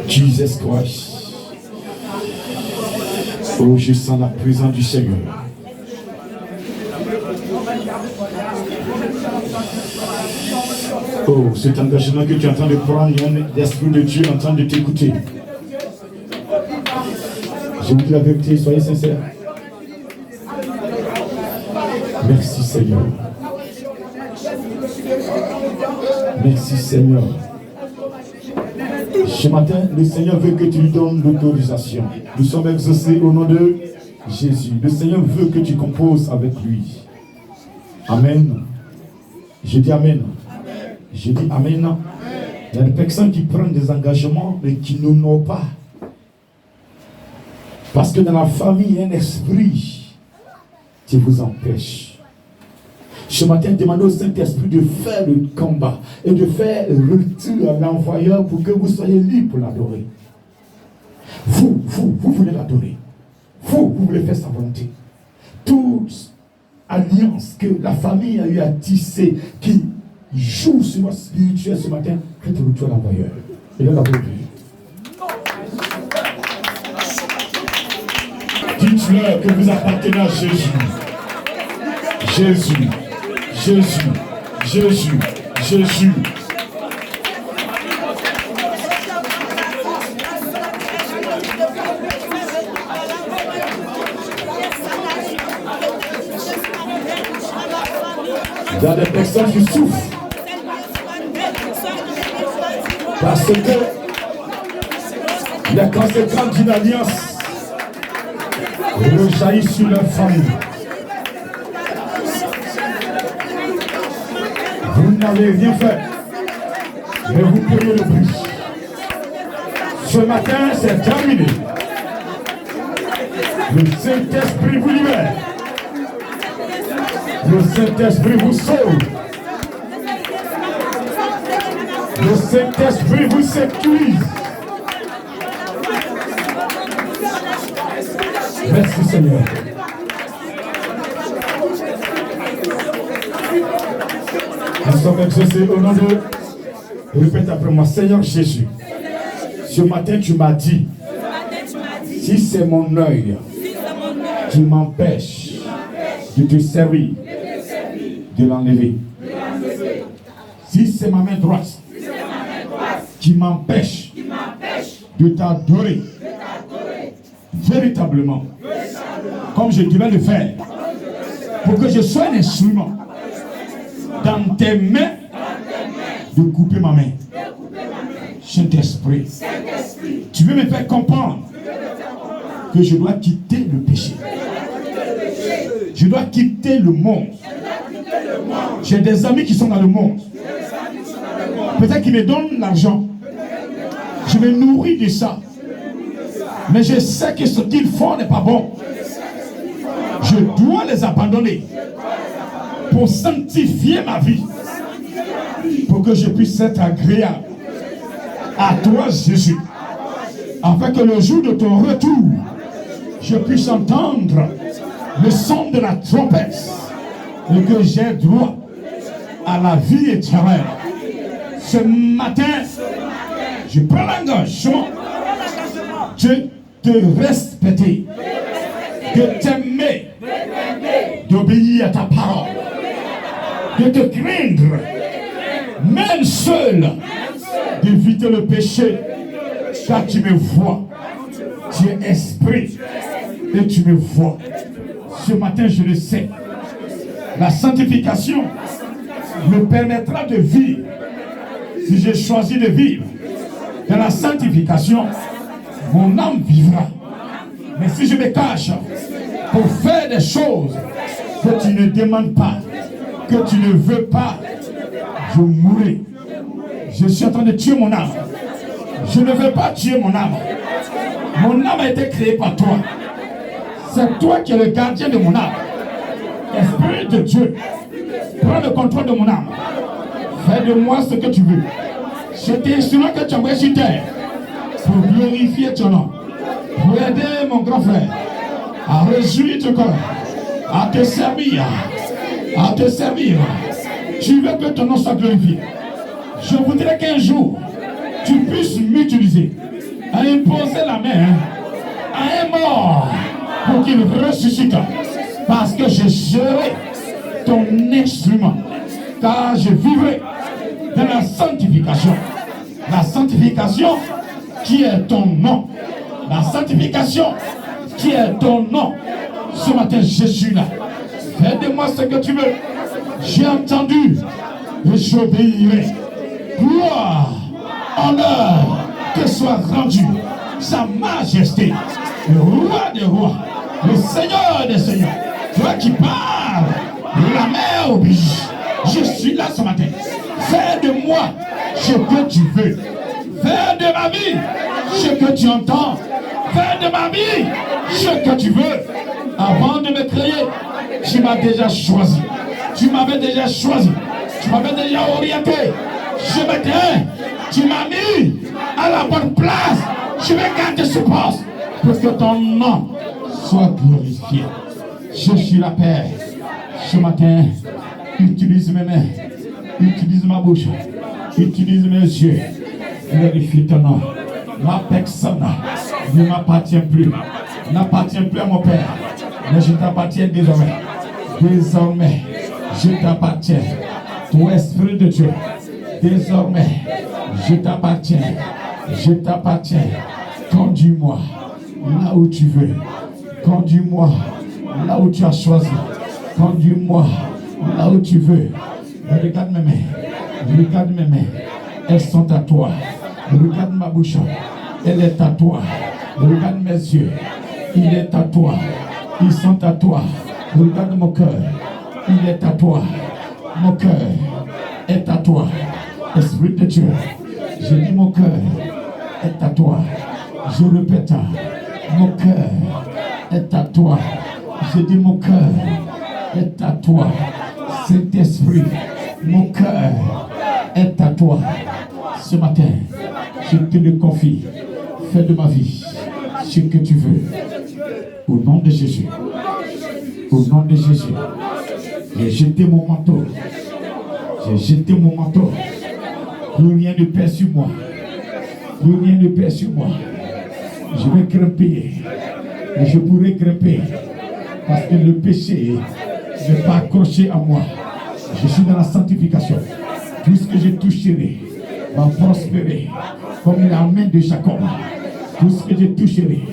Jesus Christ. Oh, je sens la présence du Seigneur. Oh, cet engagement que tu es en train de prendre, il y a l'Esprit de Dieu en train de t'écouter. Je vous dis la vérité, soyez sincères. Merci Seigneur. Merci Seigneur. Ce matin, le Seigneur veut que tu lui donnes l'autorisation. Nous sommes exaucés au nom de Jésus. Le Seigneur veut que tu composes avec lui. Amen. Je dis Amen. Je dis Amen. Il y a des personnes qui prennent des engagements mais qui n'ont pas. Parce que dans la famille, il y a un esprit qui vous empêche. Ce matin, demandez au Saint-Esprit de faire le combat et de faire retour à l'envoyeur pour que vous soyez libre pour l'adorer. Vous voulez l'adorer. Vous voulez faire sa volonté. Toute alliance que la famille a eu à tisser, qui joue sur votre spirituel ce matin, faites retour à l'envoyeur. Et là, la volonté. Dites-leur que vous appartenez à Jésus. Jésus. Jésus, Jésus, Jésus. Il y a des personnes qui souffrent parce que les conséquences d'une alliance rejaillissent sur leur famille. Vous n'avez rien fait, mais vous payez le prix. Ce matin, c'est terminé. Le Saint-Esprit vous libère. Le Saint-Esprit vous sauve. Le Saint-Esprit vous sécurise. Merci Seigneur. Nous sommes exaucés au nom de... Répète après moi, Seigneur Jésus. Ce matin tu m'as dit, si c'est mon œil qui m'empêche de te servir, de l'enlever. Si c'est ma main droite qui m'empêche de t'adorer véritablement, comme je devais le faire, pour que je sois un instrument dans tes mains de couper ma main. Saint-Esprit, tu veux me faire comprendre que je dois quitter le péché. Je dois quitter le monde. J'ai des amis qui sont dans le monde. Peut-être qu'ils me donnent l'argent. Je me nourris de ça. Mais je sais que ce qu'ils font n'est pas bon. Je dois les abandonner pour sanctifier ma vie, pour que je puisse être agréable à toi, Jésus, afin que le jour de ton retour, je puisse entendre le son de la trompette et que j'ai droit à la vie éternelle. Ce matin, je prends l'engagement de te respecter, de t'aimer, d'obéir à ta parole, de te craindre, même seul, d'éviter le péché, car tu me vois. Tu es esprit et tu me vois. Ce matin, je le sais. La sanctification me permettra de vivre. Si j'ai choisi de vivre dans la sanctification, mon âme vivra. Mais si je me cache pour faire des choses que tu ne demandes pas, que tu ne veux pas, je mourrai. Je suis en train de tuer mon âme. Je ne veux pas tuer mon âme. Mon âme a été créée par toi. C'est toi qui es le gardien de mon âme. Esprit de Dieu, prends le contrôle de mon âme. Fais de moi ce que tu veux. C'est instrument que tu envoies sur terre pour glorifier ton nom, pour aider mon grand frère à réjouir ton corps, à te servir, à te servir. Tu veux que ton nom soit glorifié. Je voudrais qu'un jour, tu puisses m'utiliser à imposer la main à un mort pour qu'il ressuscite. Parce que je serai ton instrument. Car je vivrai dans la sanctification. La sanctification qui est ton nom. La sanctification qui est ton nom. Ce matin, je suis là. Fais de moi ce que tu veux. J'ai entendu et j'obéirai. Gloire, honneur, que soit rendu sa majesté, le roi des rois, le Seigneur des seigneurs. Toi qui parles, la mer oblige. Je suis là ce matin. Fais de moi ce que tu veux. Fais de ma vie ce que tu entends. Fais de ma vie ce que tu veux. Avant de me créer, tu m'as déjà choisi. Tu m'avais déjà choisi. Tu m'avais déjà orienté. Je m'étais. Tu m'as mis à la bonne place. Je vais garder ce poste pour que ton nom soit glorifié. Je suis la paix. Ce matin, utilise mes mains. Utilise ma bouche. Utilise mes yeux. Glorifie ton nom. Ma personne ne m'appartient plus. N'appartient plus à mon Père. Mais je t'appartiens désormais. Désormais, je t'appartiens. Toi, Esprit de Dieu. Désormais, je t'appartiens. Je t'appartiens. Conduis-moi là où tu veux. Conduis-moi là où tu as choisi. Conduis-moi là où tu veux. Regarde mes mains. Regarde mes mains. Elles sont à toi. Regarde ma bouche. Elle est à toi. Regarde mes yeux. Il est à toi. Ils sont à toi. Regarde mon cœur. Il est à toi. Mon cœur est à toi. Esprit de Dieu. Je dis mon cœur est à toi. Je répète. Mon cœur est à toi. Je dis mon cœur est à toi. Saint-Esprit, mon cœur est à toi. Ce matin, je te le confie. Fais de ma vie ce que tu veux. Au nom de Jésus. Au nom de Jésus. J'ai jeté mon manteau. J'ai jeté mon manteau. Plus rien ne pèse sur moi. Plus rien ne pèse sur moi. Je vais grimper. Et je pourrai grimper. Parce que le péché n'est pas accroché à moi. Je suis dans la sanctification. Tout ce que je toucherai va prospérer. Comme la main de Jacob. Tout ce que je toucherai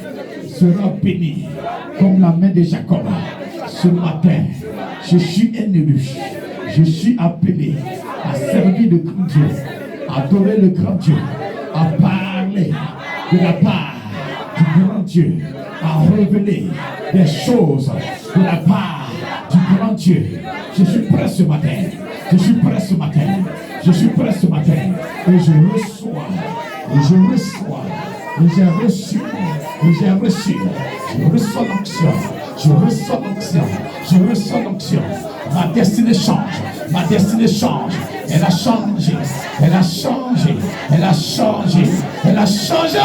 sera béni. Comme la main de Jacob. Ce matin, je suis un élu. Je suis appelé à servir le grand Dieu. À adorer le grand Dieu. À parler de la part du grand Dieu. À révéler des choses de la part du grand Dieu. Je suis prêt ce matin. Je suis prêt ce matin. Je suis prêt ce matin. Et je reçois. Et je reçois. Et j'ai reçu. Et j'ai reçu. Je reçois l'onction. Je reçois l'onction. Je reçois l'onction. Ma destinée change. Ma destinée change. Elle a changé. Elle a changé. Elle a changé. Elle a changé.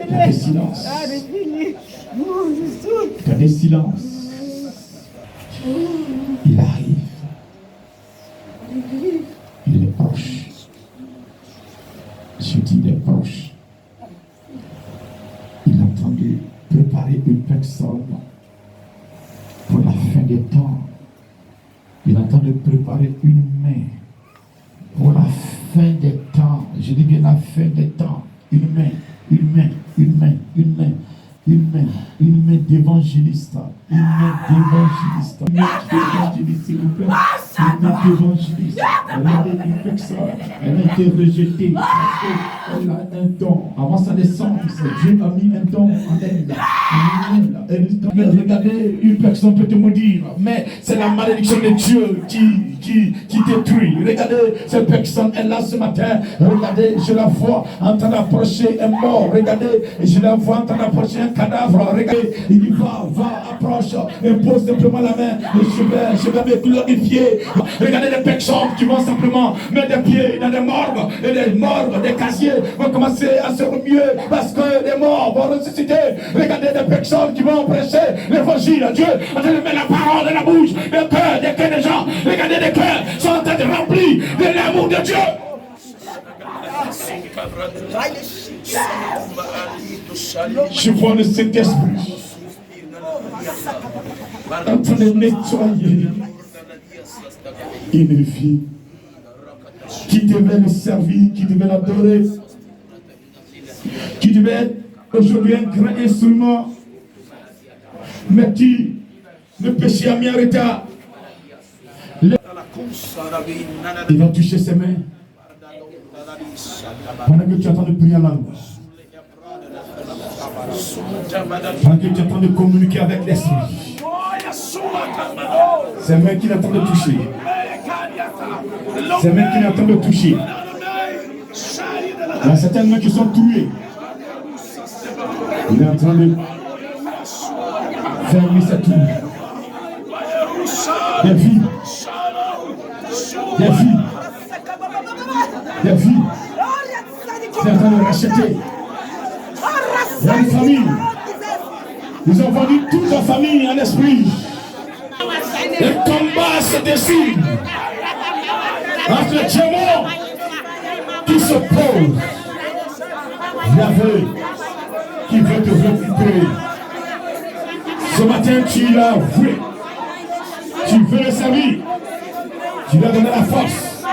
Il y a des silences. Il y a des silences. Il arrive. Il est proche. Je dis il est proche. Il est en train de préparer une personne pour la fin des temps. Il est en train de préparer une main pour la fin des temps. Je dis bien la fin des temps. Une main, une main, une main, une main, une main, une main d'évangéliste. Une main d'évangéliste. Une main d'évangéliste, s'il vous plaît. Une main d'évangéliste. Elle a été une personne. Elle a été rejetée parce qu'elle a un don. Avant sa naissance, Dieu a mis un don en elle. Regardez, une personne peut te maudire, mais c'est la malédiction de Dieu qui détruit. Regardez, cette personne est là ce matin. Regardez, je la vois en train d'approcher un mort. Regardez, je la vois en train d'approcher un cadavre. Regardez, il dit va, approche, impose simplement la main. Et je vais me glorifier. Regardez les personnes qui vont simplement mettre des pieds dans des morgues, et les morgues, des casiers vont commencer à se remuer parce que les morts vont ressusciter. Regardez des personnes qui vont prêcher l'évangile à Dieu, en train de mettre la parole dans la bouche, des cœurs des gens. Regardez, des cœurs sont en train de remplir de l'amour de Dieu. Je vois le Saint-Esprit en train de nettoyer une vie qui devait le servir, qui devait l'adorer, qui devait être aujourd'hui un grand instrument, mais qui le péché a mis en retard. Il va toucher ses mains pendant que tu es en train de prier en langue, pendant que tu es en train de communiquer avec l'esprit. Ses mains qu'il est en train de toucher. Ses mains qu'il est en train de toucher. Il y a certaines mains qui sont trouées. Il est en train de fermer sa tour. Des vies. Des vies. Des vies. Il est en train de racheter. Il y a une famille. Ils ont vendu toute la famille en esprit. Le combat se décide entre les démons qui s'opposent. L'aveugle qui veut te récupérer. Ce matin, tu l'as avoué. Tu veux le servir. Tu lui as donné la force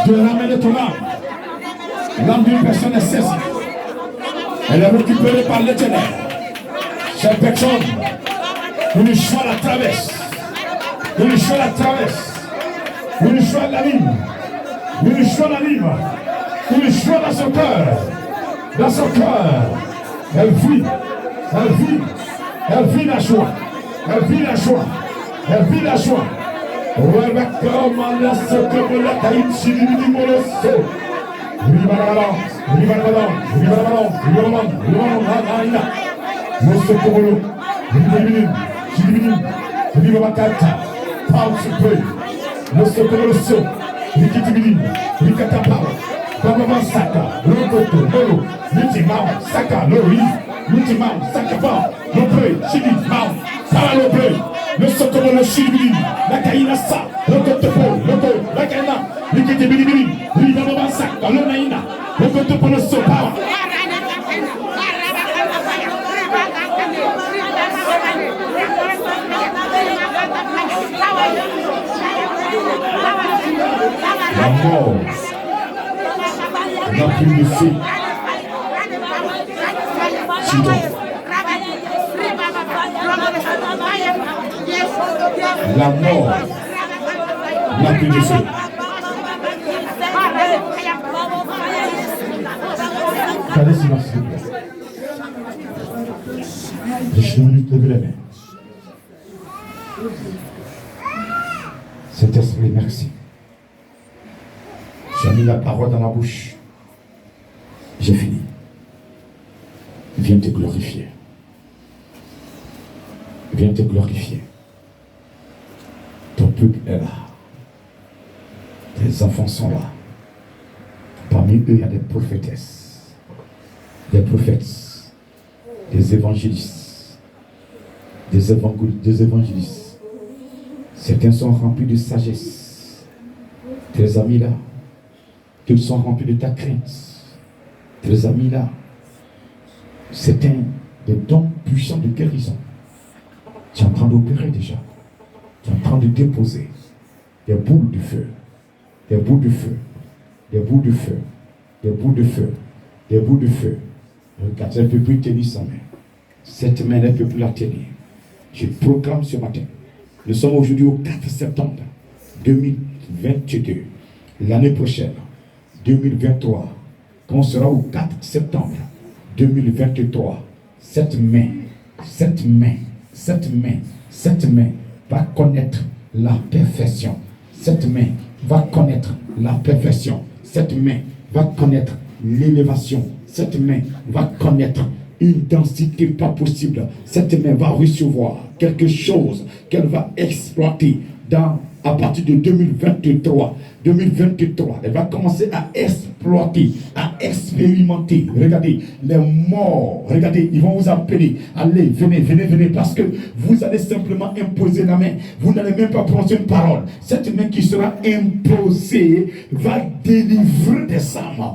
de ramener ton âme. L'âme d'une personne est saisie. Elle est récupérée par l'Éternel. Cette personne, une choix la traverse. Une choix la traverse. Une choix l'anime. Une choix l'anime. Une choix dans son cœur. Dans son cœur. Elle vit. Elle vit. Elle vit la joie. Elle vit la joie. Elle vit la joie. Le socorro le chibili, la caïna sa, le cotepo, le go, la caïna, le kitibili, le sac, le naïna, le cotepo le sopa. La mort n'a plus de feu. La mort n'a plus de feu. Gardez silence, s'il vous plaît. Laissez-nous lever les mains. Saint-Esprit, merci. J'ai mis la parole dans la bouche. J'ai fini. Viens te glorifier. Viens te glorifier. Ton peuple est là. Tes enfants sont là. Parmi eux, il y a des prophétesses, des prophètes, des évangélistes, des évangélistes. Certains sont remplis de sagesse. Tes amis là, qu'ils sont remplis de ta crainte. Tes amis là, c'est un des dons puissants de guérison. Tu es en train d'opérer déjà. Tu es en train de déposer des boules de feu. Des boules de feu. Des boules de feu. Des boules de feu. Des boules de feu. Regarde, elle ne peut plus tenir sa main. Cette main, elle ne peut plus la tenir. Je proclame ce matin. Nous sommes aujourd'hui au 4 septembre 2022. L'année prochaine, 2023, quand on sera au 4 septembre 2023, cette main va connaître la perfection. Cette main va connaître la perfection. Cette main va connaître l'élévation. Cette main va connaître une densité pas possible. Cette main va recevoir quelque chose qu'elle va exploiter dans à partir de 2023, elle va commencer à exploiter, à expérimenter. Regardez, les morts, regardez, ils vont vous appeler. Allez, venez, parce que vous allez simplement imposer la main. Vous n'allez même pas prononcer une parole. Cette main qui sera imposée va délivrer des âmes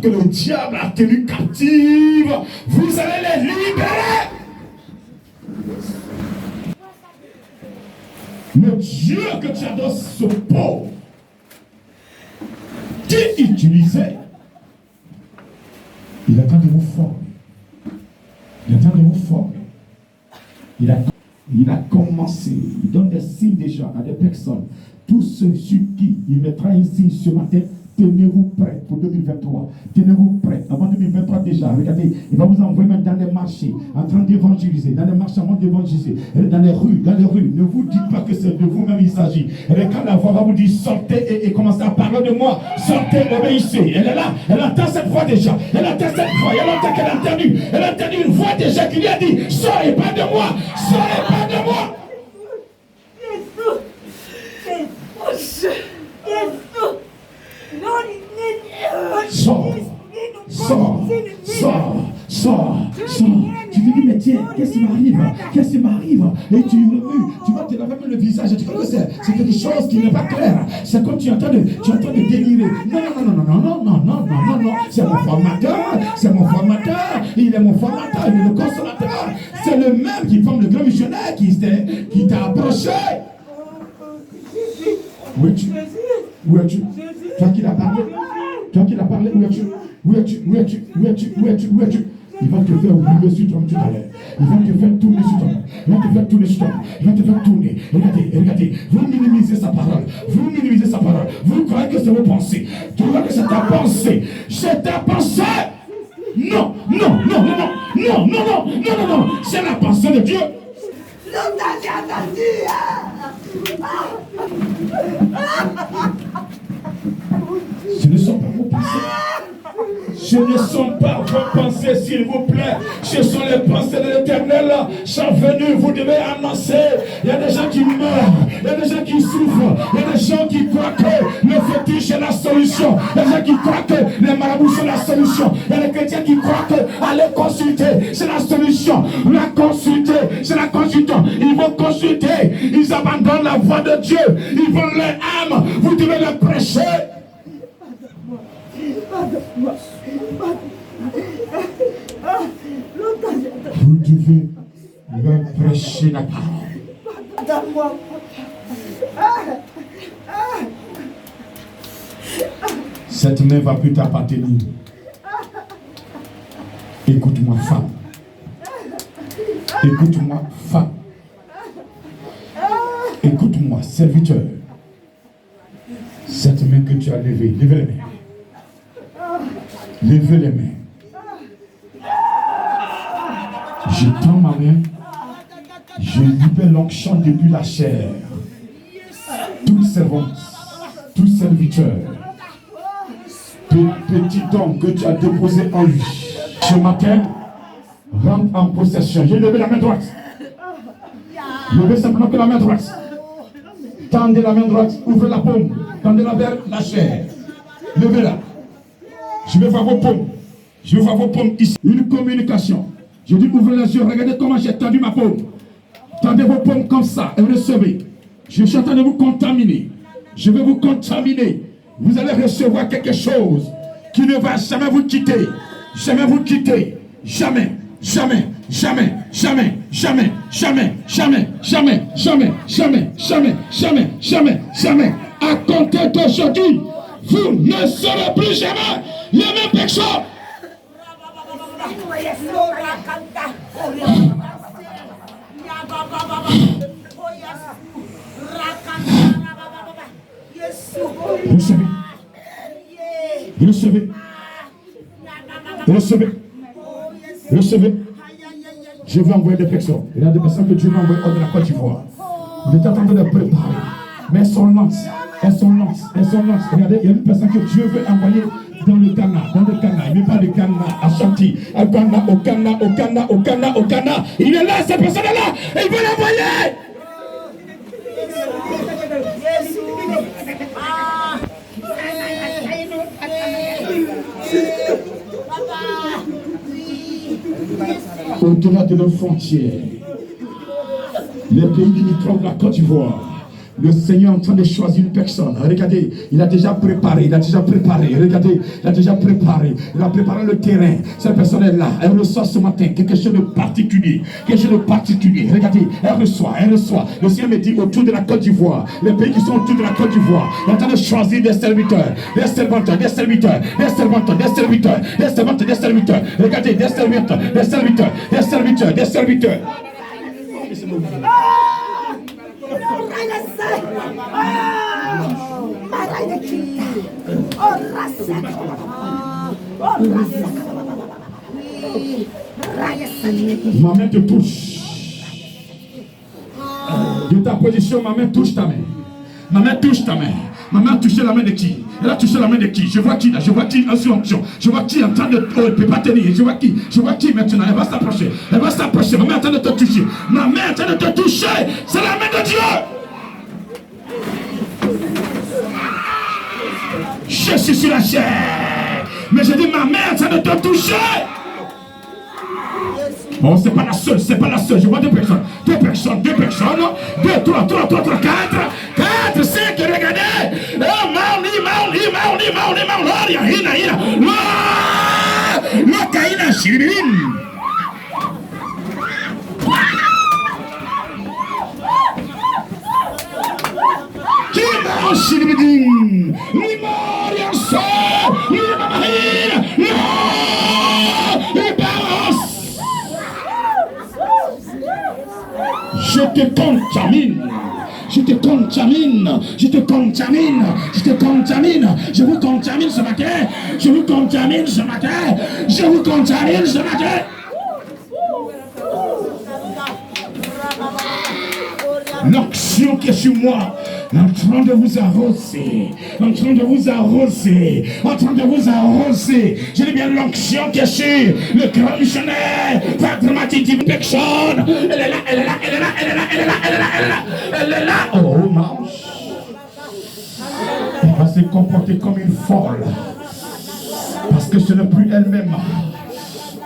que le diable a tenues captives. Vous allez les libérer. Le Dieu que tu adores, ce pauvre, qui utilisait, il attend de vous former. Il a commencé, il donne des signes déjà à des personnes. Tous ceux sur qui il mettra un signe ce matin, tenez-vous prêts pour 2023. Tenez-vous prêts. Avant 2023 déjà, regardez, il va vous envoyer même dans les marchés, en train d'évangéliser, dans les marchés en train d'évangéliser, dans les rues. Ne vous dites pas que c'est de vous-même il s'agit. Et quand la voix va vous dire sortez et commencez à parler de moi, sortez, obéissez. Elle est là, elle entend cette voix déjà. Elle entend cette voix, elle entend qu'elle a entendu. Elle a entendu une voix déjà qui lui a dit sortez pas de moi, sortez pas de moi. Sors. Tu te dis, mais tiens, qu'est-ce qui m'arrive? Et tu vas te laver le visage. Tu crois que c'est quelque chose qui n'est pas clair. C'est comme tu entends de délirer. Non. C'est mon formateur. Il est mon formateur. Il est le consolateur. C'est le même qui forme le grand missionnaire qui t'a approché. Où es-tu? Toi qui l'as parlé, où es-tu? Il va te faire oublier sur toi tout à l'heure. Il va te faire tourner sur toi. Regardez. Vous minimisez sa parole. Vous croyez que c'est vos pensées. Tu crois que c'est ta pensée. C'est ta pensée. Non. C'est la pensée de Dieu. Ce ne sont pas vos pensées. Ce ne sont pas vos pensées, s'il vous plaît. Ce sont les pensées de l'Éternel. Sont venues, vous devez annoncer. Il y a des gens qui meurent, il y a des gens qui souffrent, il y a des gens qui croient que le fétiche est la solution. Il y a des gens qui croient que les marabouts sont la solution. Il y a des chrétiens qui croient que aller consulter, c'est la solution. La consulter, c'est la consultation. Ils vont consulter, ils abandonnent la voix de Dieu. Ils vont leur âme, vous devez le prêcher. Vous devez leur prêcher la parole. Cette main va plus t'appartenir. Écoute-moi, femme. Écoute-moi, serviteur. Cette main que tu as levée, levez les mains. Je tends ma main. Je libère l'onction depuis la chair. Toute servante, tout serviteur, petit don que tu as déposé en lui. Ce matin, rentre en possession. J'ai levé la main droite. Levez simplement que la main droite. Tendez la main droite, ouvrez la paume. Tendez-la vers la chair. Levez-la. Je vais voir vos paumes. Ici. Une communication. Je dis ouvrez les yeux. Regardez comment j'ai tendu ma paume. Tendez vos paumes comme ça et recevez. Je suis en train de vous contaminer. Je vais vous contaminer. Vous allez recevoir quelque chose qui ne va jamais vous quitter. Jamais. À compter d'aujourd'hui, vous ne serez plus jamais les mêmes personnes. Recevez. Je vais envoyer des personnes. Il y a des personnes que Dieu va envoyer hors de la Côte d'Ivoire. Vous êtes en train de les préparer. Mais elles sont lentes. Regardez, il y a une personne que Dieu veut envoyer dans le Ghana. Il n'est pas de Ghana à Chanty. Au Ghana. Il est là, cette personne est là. Et il veut l'envoyer. au-delà de nos frontières, les pays limitrophes de la Côte d'Ivoire. Le Seigneur est en train de choisir une personne. Regardez, il a déjà préparé, regardez, il a déjà préparé, il a préparé le terrain. Cette personne est là, elle reçoit ce matin quelque chose de particulier, regardez, elle reçoit. Le Seigneur me dit autour de la Côte d'Ivoire, les pays qui sont autour de la Côte d'Ivoire, il est en train de choisir des serviteurs, regardez, des serviteurs. Ma main te touche. De ta position, ma main touche ta main. Ma main a touché la main de qui? Elle a touché la main de qui? Je vois qui là? Je vois qui en onction? Je vois qui en train de... Oh, elle ne peut pas tenir. Je vois qui maintenant? Elle va s'approcher. Ma main est en train de te toucher. C'est la main de Dieu. Je suis sur la chair. Mais je dis ma main est en train de te toucher. Oh, c'est pas la seule. Je vois deux personnes. 2, 3, 4, 5, regardez. Oh, Mauni. Lokaina Shiribirin. Kima Shiribirin. Limoria So. Limamahina. Je te contamine. Je vous contamine ce matin. L'onction qui est sur moi, en train de vous arroser. Je dis bien l'onction qui est sur le grand missionnaire, pas dramatique, personne. Elle est là. Oh, manche. Elle va se comporter comme une folle. Parce que ce n'est plus elle-même.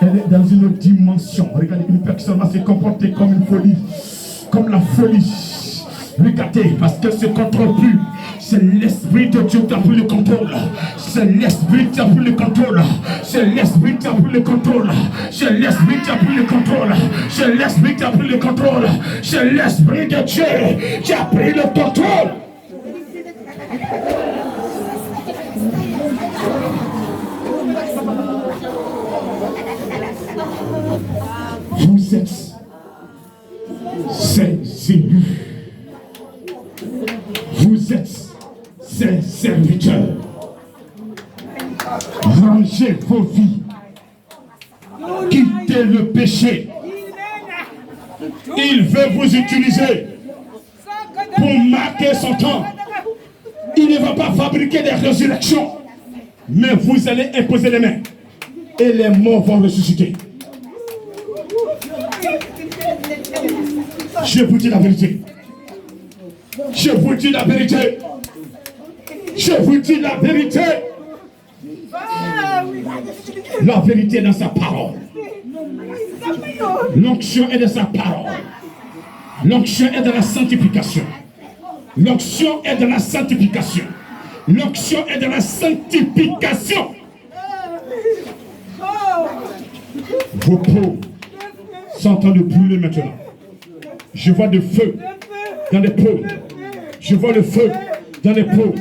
Elle est dans une autre dimension. Regardez, une personne va se comporter comme une folie. Comme la folie. Regardez, parce qu'elle ne se contrôle plus. C'est l'Esprit de Dieu qui a pris le contrôle. C'est l'Esprit de Dieu qui a pris le contrôle. Vous êtes ses élus. Vous êtes ses serviteurs. Rangez vos vies. Quittez le péché. Il veut vous utiliser pour marquer son temps. Il ne va pas fabriquer des résurrections, mais vous allez imposer les mains et les morts vont ressusciter. Je vous dis la vérité. La vérité est dans sa parole. L'onction est dans sa parole. L'onction est dans la sanctification. Vos peaux sont en train de brûler maintenant. Je vois le feu dans les peaux. Je vois le feu dans les peaux.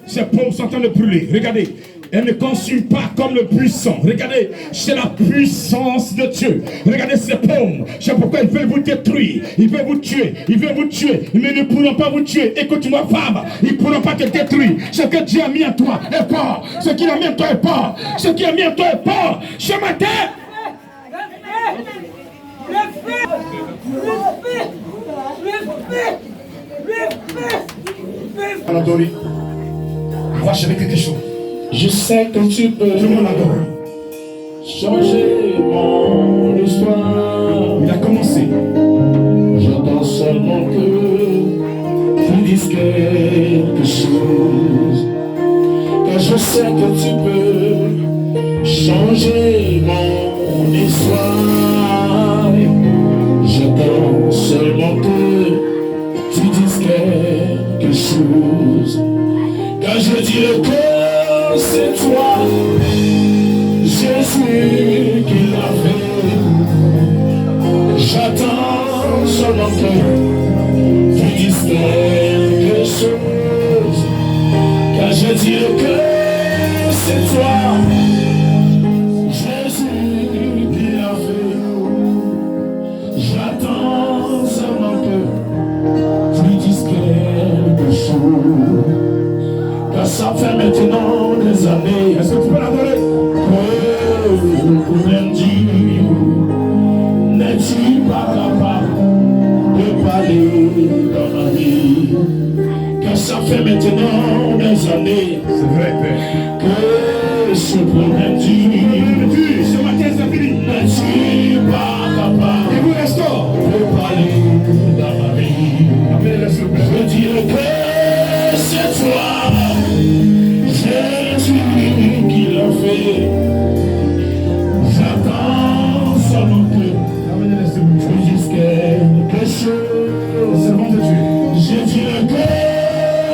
Ces peaux sont en train de brûler. Regardez. Elle ne consume pas comme le buisson. Regardez, c'est la puissance de Dieu. Regardez ces pommes. C'est pourquoi ils veulent vous détruire. Ils veulent vous tuer. Mais ils ne pourront pas vous tuer. Écoute-moi, femme. Ils ne pourront pas te détruire. Ce que Dieu a mis en toi est fort. Ce qu'il a mis en toi est fort. Ce matin. Adoré. On va achever quelque chose. Je sais que tu peux changer mon histoire. Il a commencé. J'entends seulement que tu dises quelque chose. seulement que tu dises quelque chose. Quand je dirai que c'est toi, Jésus qui l'a fait. J'attends seulement que tu dises quelque chose. Quand je dirai que c'est toi, Jésus qui l'a fait. J'attends seulement que tu dises quelque chose. Car ça fait maintenant des années. Est-ce que tu peux l'adorer? Que le problème dit, n'es-tu pas capable de parler dans ma vie? Car ça fait maintenant des années. C'est vrai, Père. Que ce problème dit, Ce matin, c'est fini. n'es-tu pas capable Il vous restaure. de parler dans ma vie? Amen, s'il vous plaît. Je dirais que c'est toi, Jésus qui l'a fait. J'attends seulement que Amen, s'il vous plaît. tu dises quelque chose. C'est bon de Dieu. Je dirais que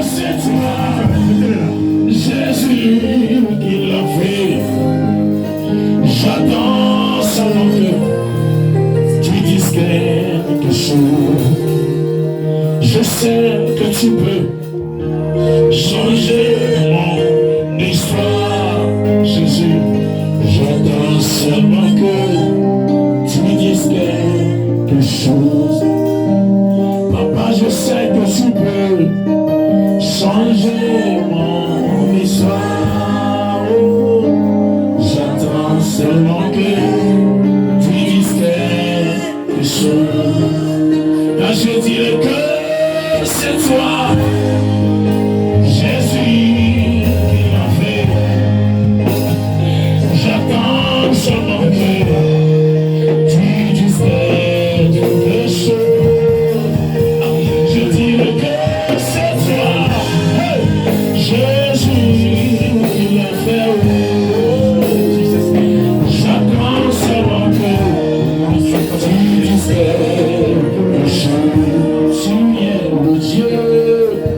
c'est toi, Mettez-le là. Jésus qui l'a fait. J'attends seulement que tu dises quelque chose. Je sais que tu peux changer mon histoire, Jésus. J'attends seulement que tu dises quelque chose. Papa, je sais que tu peux changer mon histoire. Oh, j'attends seulement que tu dises quelque chose. Là, je dirais que c'est toi, Jésus qui l'a fait. J'attends seulement que tu dises quelque chose. Je dirais que c'est toi, hey, Jésus qui l'a fait. Oh, j'attends seulement que tu dises quelque chose. Tu es le Dieu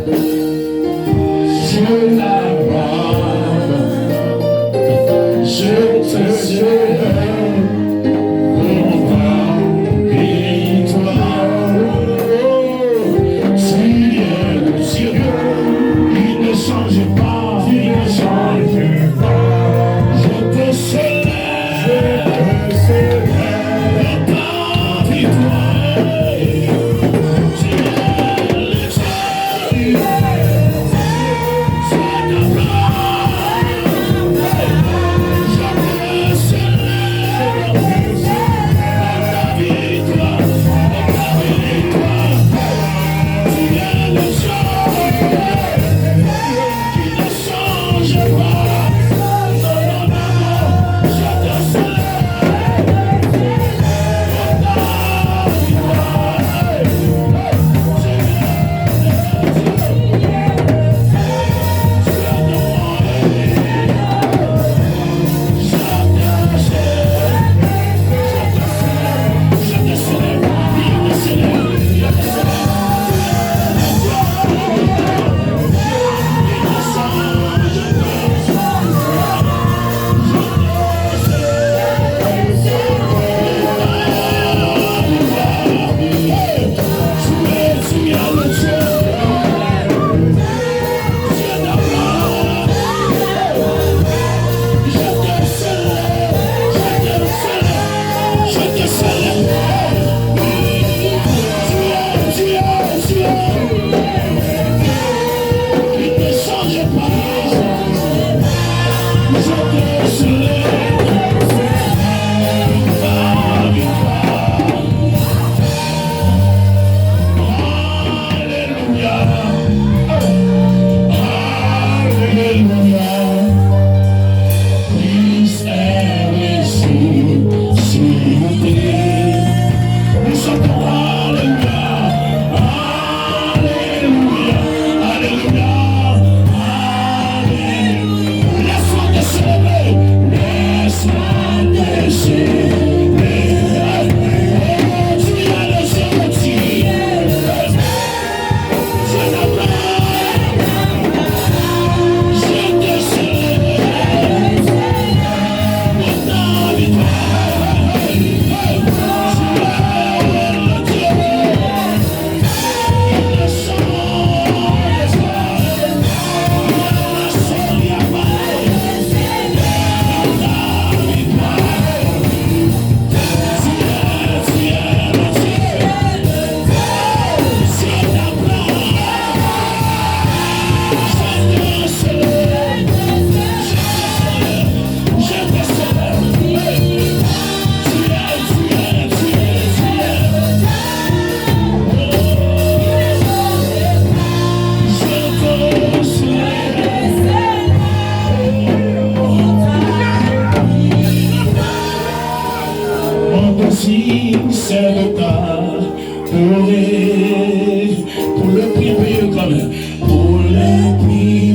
t'adorer. Pour le prix payé quand même. Pour le prix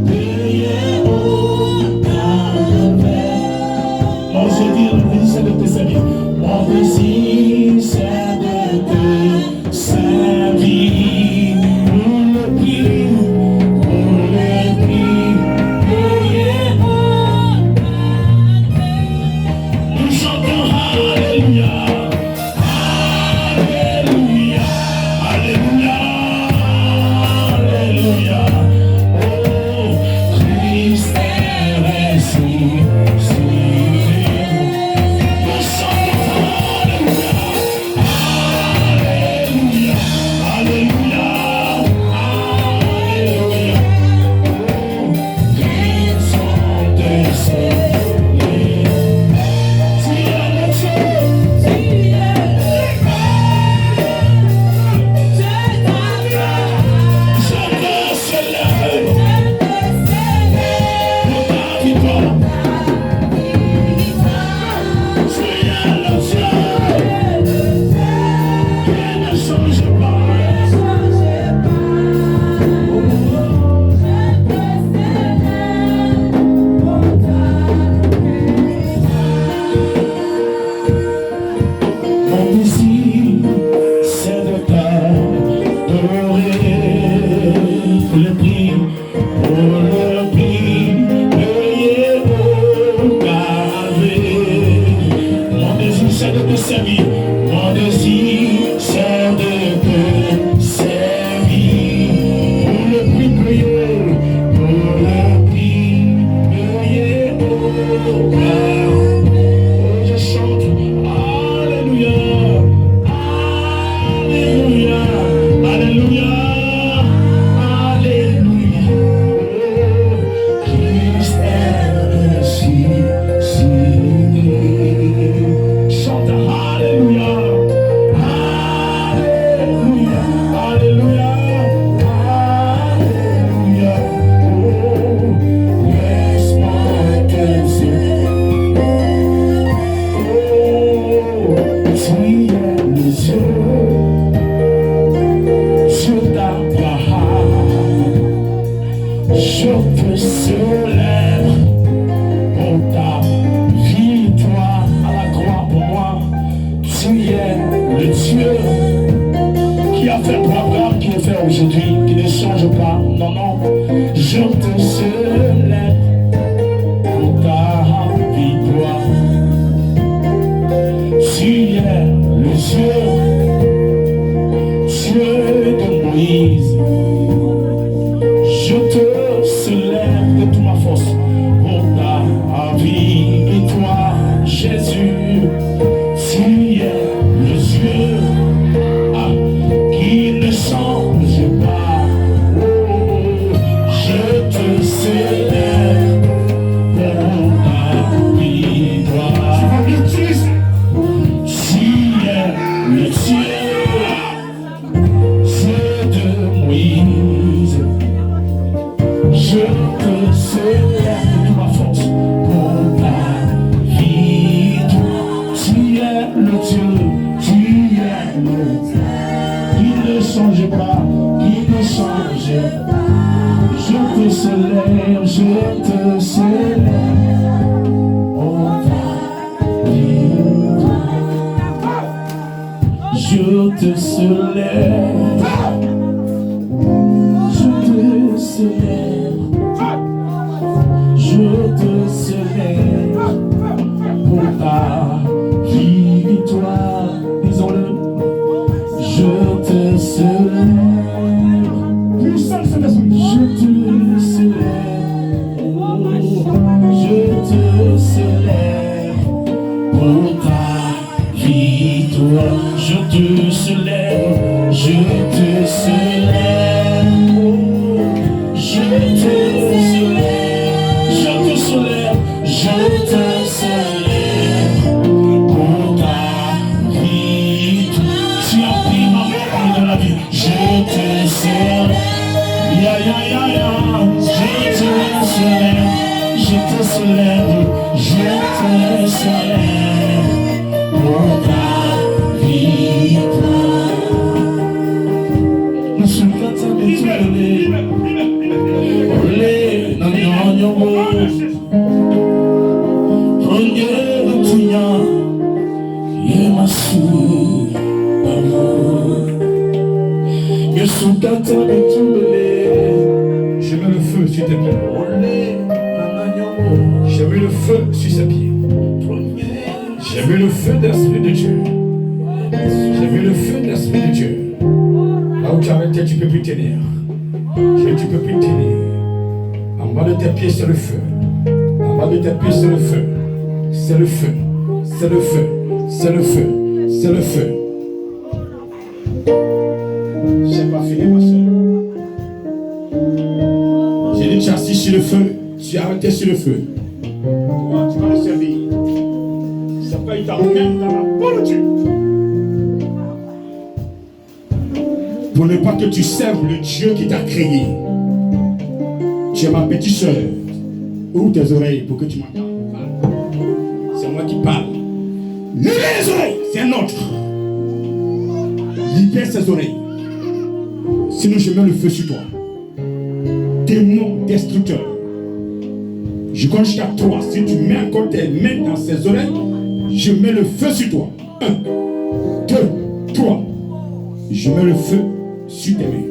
payé au Calvaire. Mon désir, c'est de te servir. Mon désir, c'est de te servir. Pour le prix payé au Calvaire. Nous chantons Alléluia. Alléluia. Alléluia. Alléluia. Oh, Christ est ressuscité. Nous chantons Alléluia. Alléluia. Alléluia. Alléluia. Oh, Christ est ressuscité. Tu es le Dieu. Je te célèbre pour ta victoire. Tu es le Dieu qui ne change pas. Mon désir, c'est de t'adorer. Pour le prix payé au Calvaire. Mon désir, c'est de te servir. Mon désir, c'est de te servir. Pour le prix payé au Calvaire. Je chante Alléluia. Alléluia. Alléluia. Alléluia. Oh, Christ est ressuscité. Chante Alléluia. Alléluia. Alléluia. Alléluia. Oh, laisse-moi te servir. Tu es le Dieu d'Abraham. Je te célèbre pour ta victoire à la croix pour moi. Tu es le Dieu qui a fait pour Abraham, qui le fait aujourd'hui, qui ne change pas. Non, non, je te célèbre pour ta victoire. Tu es le Dieu de Moïse. Je te célèbre de toute ma force pour ta victoire, Jésus. Tu es le Dieu qui ne change pas. Oh, je te célèbre pour ta victoire. Tu es le Dieu de Moïse. Je te célèbre de ma force pour ta victoire. Tu es le Dieu qui ne change pas, qui ne change pas. Je te célèbre pour ta victoire. Je te célèbre. Je te célèbre pour ta victoire. Disons-le. Je te célèbre. Puissant Saint-Esprit. Je te célèbre pour ta victoire. Je te célèbre. Je te célèbre. Je te célèbre. Je te célèbre pour ta victoire. Tu as pris ma mort de la vie. Je te célèbre. Ya ya ya ya. Je te célèbre. Je te célèbre. Je te célèbre pour ta victoire. Je mets le feu sur tes pieds. J'ai mis le feu sur ses pieds. J'ai mis le feu de l'Esprit de Dieu. J'ai mis le feu de l'Esprit de Dieu. Là où tu as arrêté, tu ne peux plus tenir. Tu ne peux plus tenir. En bas de tes pieds, c'est le feu. En bas de tes pieds, c'est le feu. C'est le feu. C'est le feu. C'est le feu. C'est le feu. C'est pas fini, ma soeur. J'ai dit, tu es assis sur le feu. Tu es arrêté sur le feu. Toi, tu vas le servir. Ça peut être même dans la bonne de Dieu. Pour ne pas que tu serves le Dieu qui t'a créé. Tu es ma petite soeur. Ouvre tes oreilles pour que tu m'entendes. C'est moi qui parle. Libère les oreilles. C'est un autre. Libère ses oreilles. Sinon je mets le feu sur toi. Démon destructeur. Je compte jusqu'à 3. Si tu mets encore tes mains dans ses oreilles, je mets le feu sur toi. 1, 2, 3. Je mets le feu sur tes mains.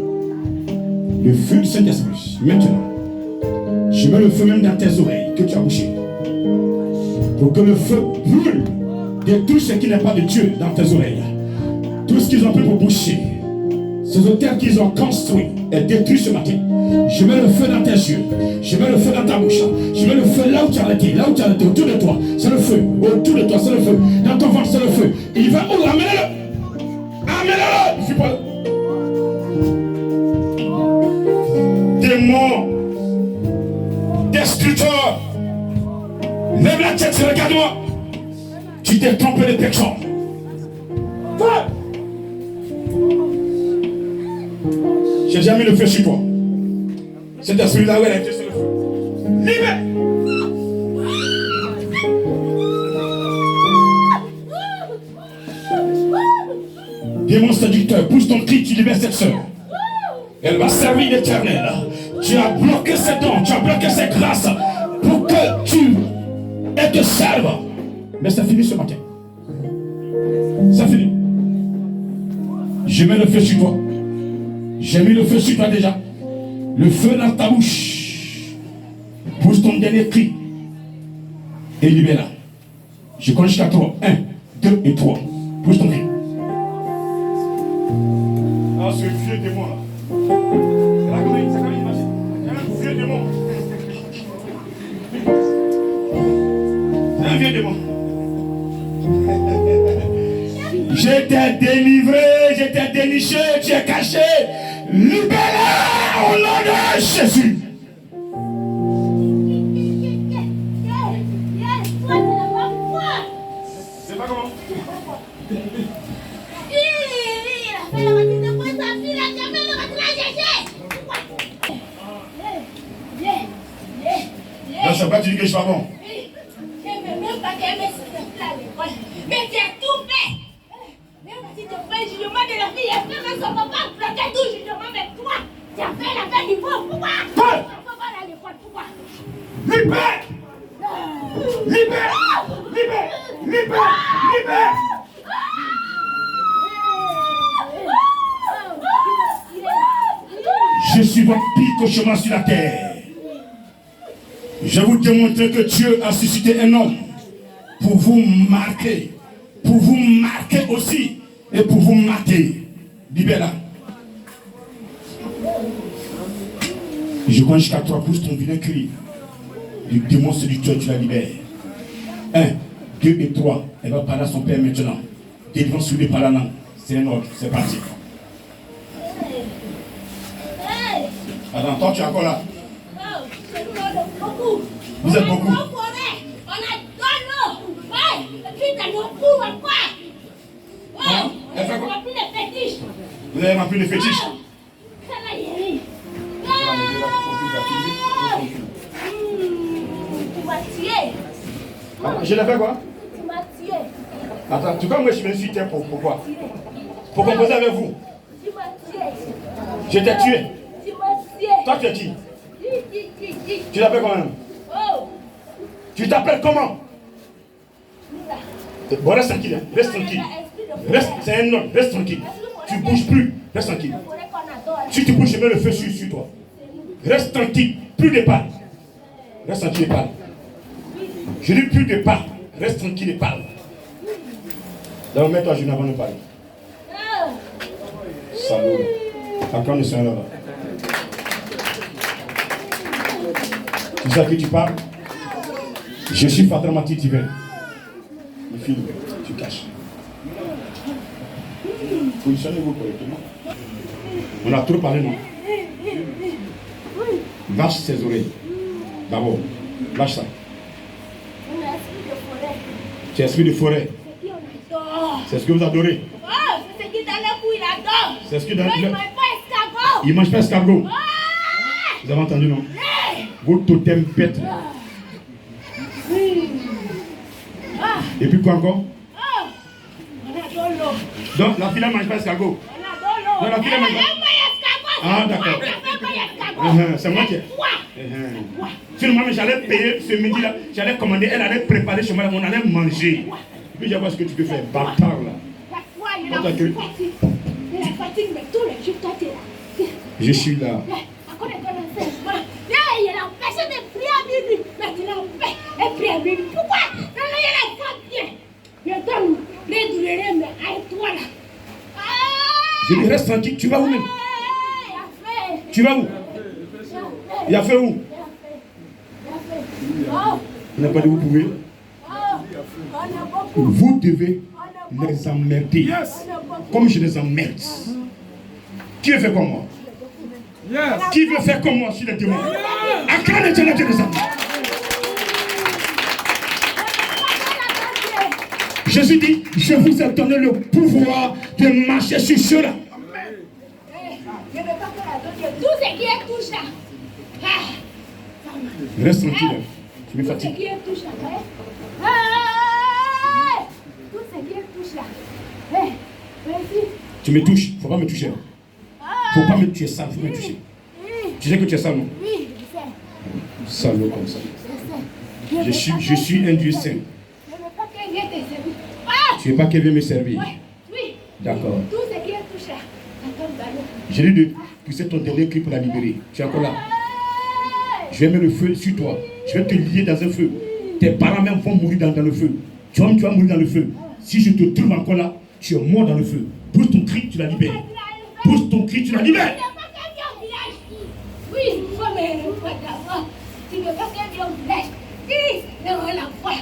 Le feu du Saint-Esprit. Maintenant, je mets le feu même dans tes oreilles que tu as bouchées. Pour que le feu brûle de tout ce qui n'est pas de Dieu dans tes oreilles. Tout ce qu'ils ont pris pour boucher. Ces hôtels qu'ils ont construits et détruits ce matin. Je mets le feu dans tes yeux. Je mets le feu dans ta bouche. Je mets le feu là où tu as arrêté. Là où tu as arrêté. Autour de toi, c'est le feu. Autour de toi, c'est le feu. Dans ton ventre, c'est le feu. Il va où? Amenez-le. Amenez-le. Je suis pas là. Démon. Destructeur. Lève la tête, regarde-moi. Tu t'es trompé de personne. Feu. J'ai déjà mis le feu sur toi. Cet esprit-là où elle a été sur le feu. Libère. Démon séducteur, pousse ton cri, tu libères cette soeur. Elle va servir l'Éternel. Tu as bloqué ses dons, tu as bloqué ses grâces pour que tu te serves. Mais c'est fini ce matin. C'est fini. Je mets le feu sur toi. J'ai mis le feu sur toi déjà. Le feu dans ta bouche. Pousse ton dernier cri. Et libère-la. Je compte jusqu'à 3. 1, 2 et 3. Pousse ton cri. Ah, ce vieux démon là. C'est comme il imagine. C'est un vieux démon. C'est un vieux démon. Je t'ai délivré, je t'ai déniché, tu es caché. Libéré au nom de Jésus. C'est pas comment? Là, ça va, tu dis que je suis pas bon. Mais tu as tout fait. Même si tu fais le jugement de la fille, elle fait même son papa bloquer tout jugement avec toi. Tu as fait la fête du monde. Pourquoi? Paul! Pourquoi à l'école? Pourquoi? Libère! Libère! Libère! Libère! Libère! Je suis votre pire cauchemar sur la terre. Je vais vous démontrer que Dieu a suscité un homme pour vous marquer aussi et pour vous mater. Libère-la. Je compte jusqu'à 3 pouces ton vilain cri. Le démon séducteur, tu la libères. 1, 2 et 3. Elle va parler à son père maintenant. Délivrance soulevée par la langue. C'est un ordre, c'est parti. Attends, toi tu es encore là. Vous êtes beaucoup. On a de l'eau. Ouais. Et puis t'as beaucoup à quoi? Hein? Elle fait quoi? On a pris les fétiches. Vous avez rempli les fétiches? Ça va y aller. Tu m'as tué. Je l'ai fait quoi? Tu m'as tué. Attends, tu vois, moi je me suis tué pourquoi? Pour composer avec vous. Tu m'as tué. Je t'ai tué. Tu m'as tué. Toi tu es qui? Tu t'appelles comment? Oh. Tu t'appelles comment? Bon, reste tranquille, reste tranquille. Reste, c'est un nom, reste tranquille. Tu ne bouges plus. Reste tranquille. Si tu bouges, je mets le feu sur toi. Reste tranquille. Plus de pas. Reste tranquille et parle. Je dis plus de pas. Reste tranquille et parle. Donc mets-toi à genoux avant de parler. Salaud. Encore le Seigneur là. Tu sais à qui tu parles? Je suis Fadramatique divin. Mes filles, tu caches. Positionnez-vous correctement. On a trop parlé, non? Lâche ses oreilles. D'abord, lâche ça. C'est esprit de forêt. C'est ce que vous adorez. C'est ce qui dans le cou, il adore. C'est ce que dans le... Il ne mange pas escargot. Il ne mange pas escargot. Vous avez entendu, non? Votre totem pète. Et puis quoi encore? Donc la fille ne mange pas escargot. Non, la fille ne mange pas. Ah, d'accord. C'est moi qui ai. Sinon, j'allais payer ce midi-là. J'allais commander. Elle allait préparer chez moi. On allait manger. Et puis, je vais voir ce que tu peux faire. Bâtard là. Je suis là. Je lui reste tranquille. Tu vas où même? Tu vas où? Il a fait où? On n'a pas dit vous pouvez. Vous devez les emmerder. Comme je les emmerde. Qui veut faire comme moi? Qui veut faire comme moi sur les démons? À quand les gens des hommes? Jésus dit, je vous ai donné le pouvoir de marcher sur ceux-là. Tout ce qui est touche là. Reste tranquille. Tu me fatigues. Tout ce qui est touche là. Tout ce qui est touche là. Tu me touches. Il ne faut pas me toucher. Il ne faut pas me tuer sale. Il faut me toucher. Tu sais que tu es sale, non? Oui, je sais. Salaud comme ça. Je suis un Dieu saint. Je ne veux pas qu'elle vienne te servir. Tu ne veux pas qu'elle vienne me servir? Oui. D'accord. Tout ce qui est touche là. J'ai dit de pousser ton dernier cri pour la libérer. Tu es encore là. Je vais mettre le feu sur toi. Je vais te lier dans un feu. Tes parents même vont mourir dans le feu. Tu vas mourir dans le feu. Si je te trouve encore là, tu es mort dans le feu. Pousse ton cri, tu la libères. Pousse ton cri, tu la libères. Oui, il faut me voir d'abord. Tu ne veux pas qu'elle vienne au village. Dis, non, la foi.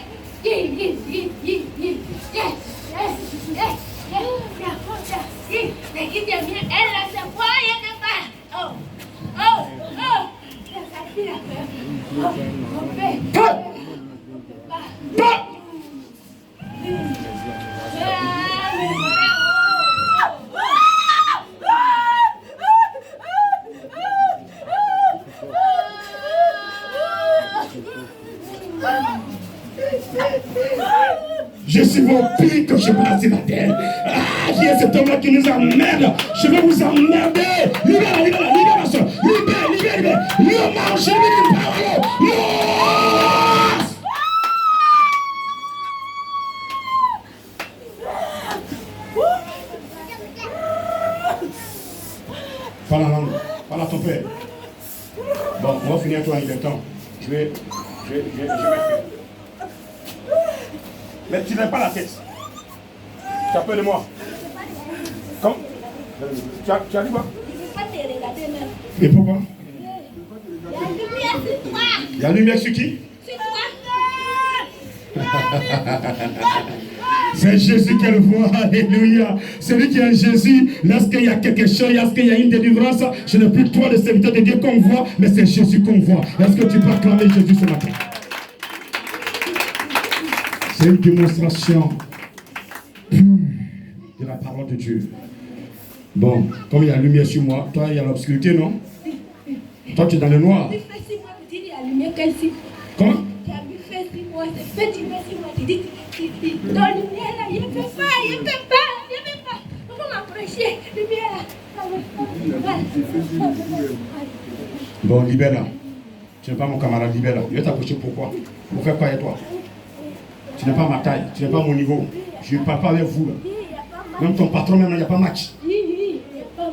Je suis vampire quand je passe la terre. Ah, qui est cet homme-là qui nous emmerde? Je vais vous emmerder. Libère, ma soeur. Libère. Yo, marche, Parle la langue. Parle à ton père. Bon, on va finir toi avec le temps. Je vais faire. Mais tu n'as pas la tête. Tu as peur de moi. Comme tu as dit quoi? Et pourquoi? Il y a la lumière sur qui? C'est Jésus qu'elle voit, alléluia. Celui qui est Jésus, lorsqu'il y a quelque chose, lorsqu'il y a une délivrance, ce n'est plus toi le serviteur de Dieu qu'on voit, mais c'est Jésus qu'on voit. Est-ce que tu peux acclamer Jésus ce matin? C'est une démonstration pure de la parole de Dieu. Bon, comme il y a la lumière sur moi, toi il y a l'obscurité, non? Toi tu es dans le noir. Comment? Bon, libère-la. Tu n'es pas mon camarade, libère-la. Je vais t'approcher pourquoi? Pour faire quoi avec toi? Tu n'es pas ma taille, tu n'es pas mon niveau. Je ne parle pas avec vous là. Même ton patron, même il n'y a pas match.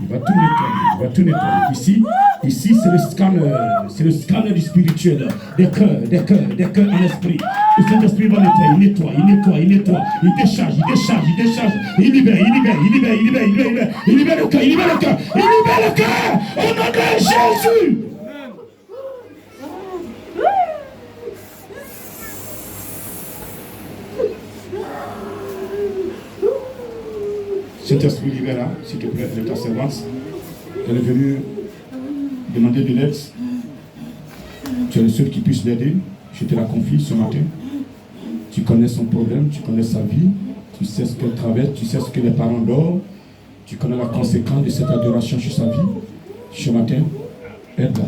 Il va tout nettoyer. Il va tout nettoyer. Ici c'est le scanner du spirituel, des cœurs en esprit. Le Saint-Esprit va nettoyer, il nettoie. Il décharge. Il libère le cœur, il libère le cœur. Au nom de Jésus. Saint-Esprit libère, s'il te plaît, de ta servante. Elle est venue demander de l'aide. Tu es le seul qui puisse l'aider. Je te la confie ce matin. Tu connais son problème, tu connais sa vie, tu sais ce qu'elle traverse, tu sais ce que les parents dorment, tu connais la conséquence de cette adoration sur sa vie. Ce matin, aide-la.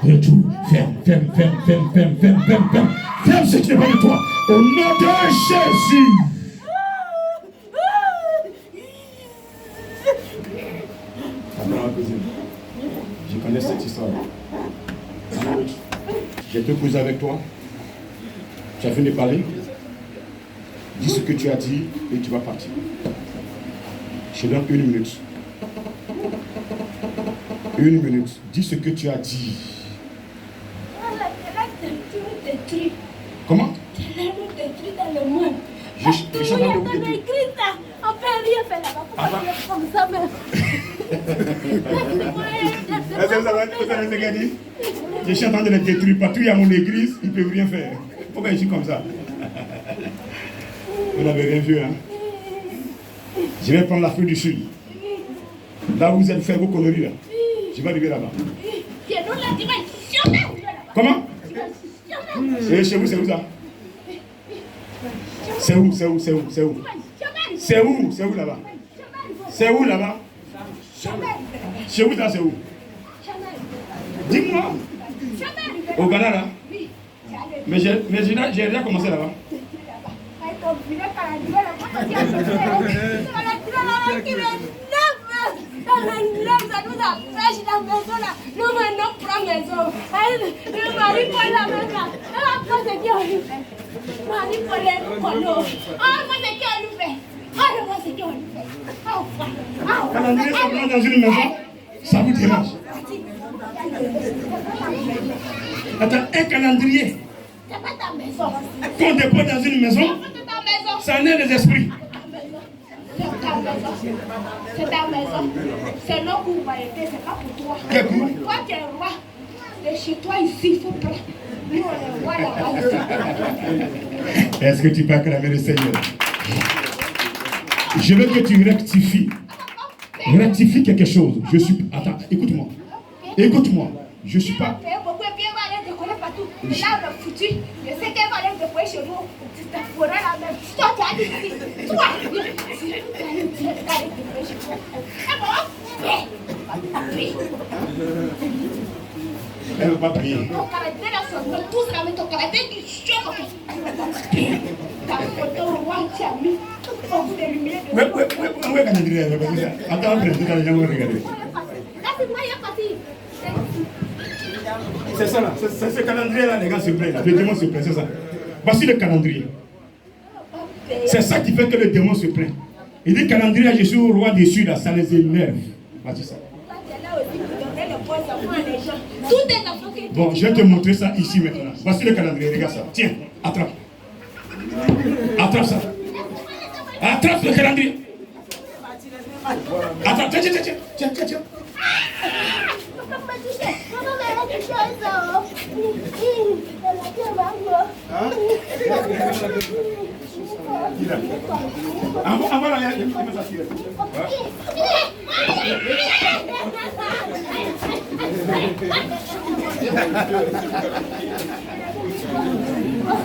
Retour. Ferme ce qui n'est pas de toi. Au nom de Jésus. Je connais cette histoire. J'ai 2 causes avec toi. Tu as fini de parler. Dis ce que tu as dit et tu vas partir. Je te donne 1 minute. 1 minute. Dis ce que tu as dit. Comment? C'est là nous détruit dans le monde. Je suis en train de vous On peut rien faire là-bas. Pourquoi tu es comme ça même? Je suis en train de les détruire. Partout il y a mon église, ils ne peuvent rien faire. Pourquoi je suis comme ça? Vous n'avez rien vu, hein? Je vais prendre l'Afrique du Sud. Là où vous êtes fait vos conneries là. Je vais arriver là-bas. Comment? C'est chez vous, c'est où ça? C'est où là-bas? C'est où là-bas? Chez vous là, c'est où? Dis-moi. Au Ghana là? Mais j'ai déjà commencé là-bas. Ça nous empêche la maison là. Nous venons prendre maison. Le mari pour la maison. Après c'est qui on lui fait. Mari pour les colos. Après c'est qui on lui fait. Après c'est qui on lui fait. Calendrier semblant dans une maison, ça vous dérange? Attends, un calendrier. C'est pas ta maison. Qu'on dépose dans une maison, ça en est des esprits. C'est ta maison. C'est notre royauté, c'est pas pour toi. Quel coup? Toi, tu es roi. De chez toi, ici, il faut prendre. Nous, on est roi là-bas. Est-ce que tu peux acclamer le Seigneur? Je veux que tu rectifies. Rectifie quelque chose. Je suis. Attends, écoute-moi. Écoute-moi. Je suis pas. Là, on est foutu. Je sais qu'elle va aller déployer chez vous. Tu te feras la même. Toi, tu as dit ici. Toi, tu vas aller déployer chez vous. Ah bon? Elle ne veut pas prier. Ton caractère là, c'est tout ça, mais ton caractère qui choque. Ta photo roi, tu as mis. Au bout de lumière. Où est calendrier? Attends, après, tout à l'heure, on va regarder. Là, c'est moi, il y a parti. C'est ça là, c'est ce calendrier là, les gars se plaignent. Le démon se plaint, c'est ça. Voici le calendrier. C'est ça qui fait que le démon se plaint. Il dit calendrier, je suis au roi dessus là, ça les énerve. Voici ça. Bon, je vais te montrer ça ici maintenant. Voici le calendrier, regarde ça. Tiens, attrape. Attrape ça. Attrape le calendrier. Attrape, tiens.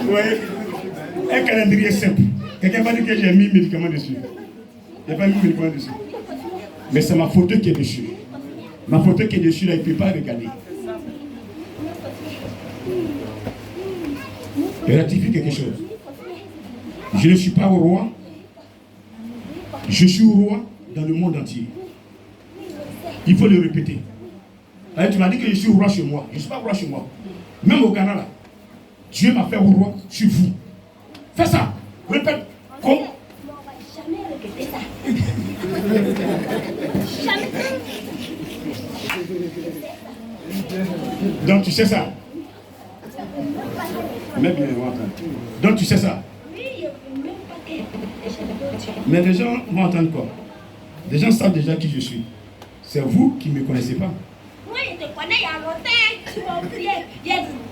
Ouais. Un calendrier simple. Quelqu'un va dire que j'ai mis médicaments dessus. Il n'y a pas mis médicaments dessus. Mais c'est ma photo qui est dessus. Ma photo qui est dessus, là, il ne peut pas regarder. Je rectifie quelque chose. Je ne suis pas au roi. Je suis au roi dans le monde entier. Il faut le répéter. Alors, tu m'as dit que je suis roi chez moi. Je ne suis pas roi chez moi. Même au Ghana, là, Dieu m'a fait roi chez vous. Fais ça. Répète. Comme. Non, on va jamais répéter ça. Jamais. Donc tu sais ça. Mais bien, donc tu sais ça. Oui, je ne veux même pas que Mais les gens vont entendre quoi? Les gens savent déjà qui je suis. C'est vous qui ne me connaissez pas. Moi, je te connais il y a longtemps. Tu m'as oublié.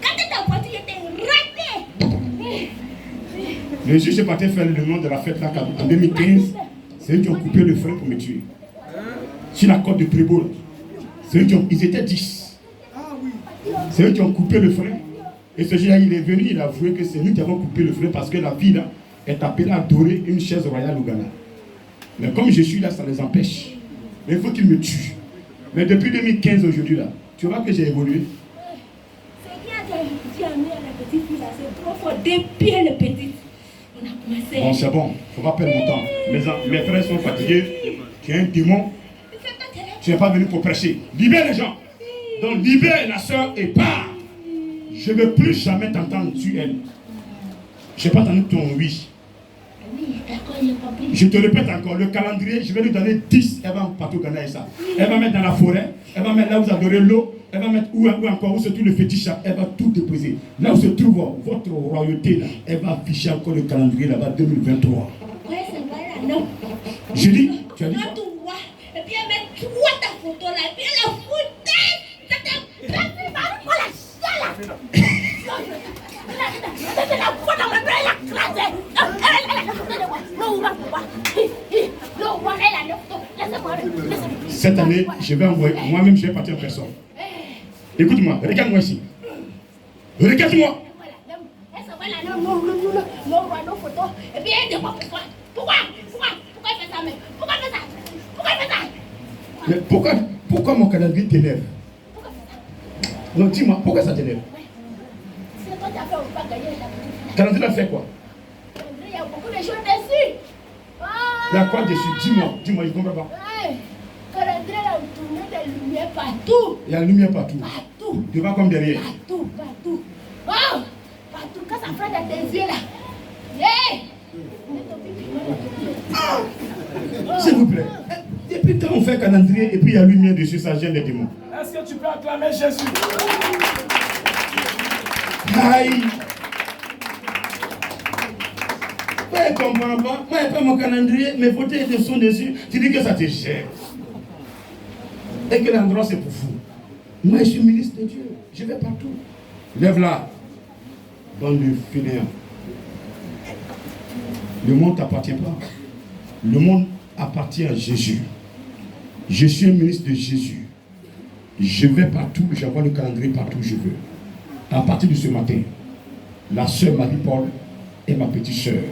Quand tu t'as voiture, je t'ai raté. Le juge est parti faire le nom de la fête là en 2015. C'est eux qui ont coupé le frein pour me tuer. Sur la côte de Prébourg. C'est eux qui ont. Ils étaient 10. C'est eux qui ont coupé le frein. Et ce jour-là, il est venu, il a avoué que c'est nous qui avons coupé le frein parce que la ville là est appelée à adorer une chaise royale au Ghana. Mais comme je suis là, ça les empêche. Mais il faut qu'ils me tuent. Mais depuis 2015 aujourd'hui là, tu vois que j'ai évolué. C'est qui a dit à la petite fille là, c'est trop fort. Depuis le petit. On a commencé. Bon, c'est bon, il ne faut pas perdre mon temps. Mes frères sont fatigués. Tu es un démon. Tu n'es pas venu pour prêcher. Libère les gens. Donc libère la soeur et pars. Je ne veux plus jamais t'entendre sur elle. Je n'ai pas entendu ton oui. Oui, d'accord, j'ai compris. Je te répète encore, le calendrier, je vais lui donner 10. Elle va partout gagner ça. Elle va mettre dans la forêt. Elle va mettre là où vous adorez l'eau. Elle va mettre où encore où se trouve le fétiche. Elle va tout déposer. Là où se trouve votre royauté, là, elle va afficher encore le calendrier là-bas 2023. Ouais, c'est vrai là, non. Je dis, tu as dit Quand tu vois, et puis elle met toi ta photo là, et puis elle la foutait. C'était pas pour la chienne là. Elle la fout dans ma bras, elle la crase. cette année, je vais envoyer, moi-même je vais partir en personne. Écoute-moi, regarde-moi ici. Regarde-moi. Et puis elle dit pourquoi? Pourquoi elle fait ça? Pourquoi elle fait ça? Pourquoi elle fait ça? Mais pourquoi mon calendrier t'énerve? Non, dis-moi, pourquoi ça t'énerve? C'est toi qui as fait ou pas gagner la petite. Calendrier a fait quoi? Il y a beaucoup de choses dessus. Il y a quoi dessus? Dis-moi, je ne comprends pas. Calendrier a tourné des lumières partout. Il y a la lumière partout. Partout. Devant comme derrière. Partout. Oh! Partout. Quand ça frappe dans tes yeux là. Yeah! S'il vous plaît. Depuis quand on fait un calendrier et puis il y a lumière dessus, ça gêne les démons. Est-ce que tu peux acclamer Jésus? Aïe! Moi, je ne comprends pas. Moi, je fais mon calendrier, mes photos sont dessus. Tu dis que ça te gêne. Et que l'endroit, c'est pour vous. Moi, je suis ministre de Dieu. Je vais partout. Lève là. Bande de fainéants. Le monde ne t'appartient pas. Le monde appartient à Jésus. Je suis un ministre de Jésus. Je vais partout, j'envoie le calendrier partout où je veux. À partir de ce matin, la sœur Marie-Paul est ma petite sœur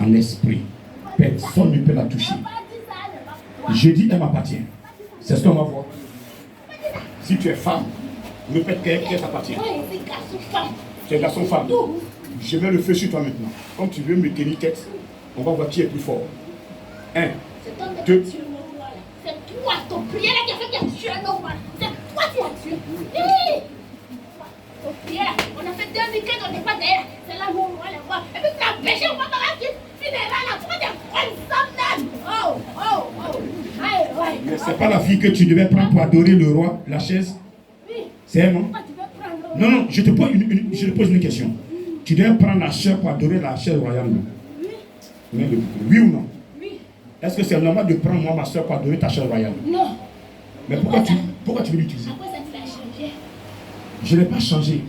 en esprit. Personne ne peut la toucher. Je dis, elle m'appartient. C'est ce qu'on va voir. Si tu es femme, répète qu'elle t'appartient. Tu es garçon-femme. Je mets le feu sur toi maintenant. Comme tu veux me tenir tête, on va voir qui est plus fort. 1, 2. C'est toi, ton prière qui a fait qu'il a tué un homme. C'est toi qui as tué. Ton prière, on a fait 2015, on n'est pas derrière. C'est là où on va les voir. Et puis tu as péché, on va pas voir qui finira là. Pourquoi tu prends une somme d'âme? Mais c'est pas la fille que tu devais prendre pour adorer le roi, la chaise. Oui. C'est elle, non? Pourquoi tu veux prendre? Non, je te pose une question. Tu devais prendre la chair pour adorer la chaise royale. Oui. Mais oui ou non? Oui. Est-ce que c'est normal de prendre moi ma soeur pour adorer ta chaise royale? Non. Mais pourquoi tu veux l'utiliser? À quoi ça te l'a changé? Je n'ai pas changé.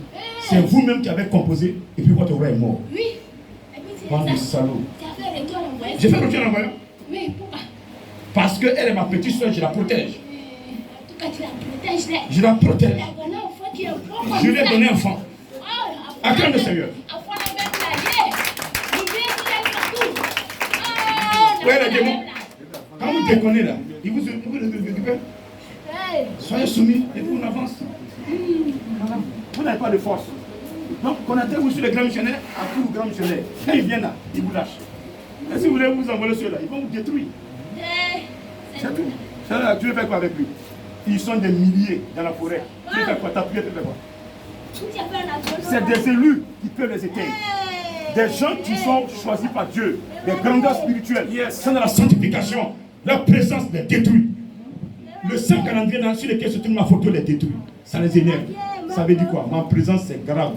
C'est vous-même qui avez composé et puis votre roi est mort. Oui. Et puis tu Bande de as salauds. fait retour à l'envoyer. J'ai fait retour en envoyant. Mais pourquoi? Parce qu'elle est ma petite soeur, je la protège. En tout cas, tu la protèges là. Je la protège. Tu as donné un enfant qui est bon comme Je lui ai ça. donné un enfant. Acclame le Seigneur. Enfant la même plagier. L'idée qui est partout. Ouais, les démons. Quand vous déconnez là, il vous récupère. Soyez soumis et vous on avance. Vous n'avez pas de force. Donc, connectez-vous sur les grands missionnaires, à tous les grands missionnaires. Quand ils viennent là, ils vous lâchent. Et si vous voulez vous envoler ceux-là, ils vont vous détruire. C'est tout. Ça là, tu veux faire quoi avec lui? Ils sont des milliers dans la forêt. Tu fais quoi? Ta prière, tu fais quoi? C'est des élus qui peuvent les éteindre. Des gens qui sont choisis par Dieu, des grandeurs spirituelles, sont dans la sanctification. Leur présence les détruit. Le seul calendrier sur lequel se trouve ma photo les détruit. Ça les énerve. Ça veut dire quoi? Ma présence c'est grave.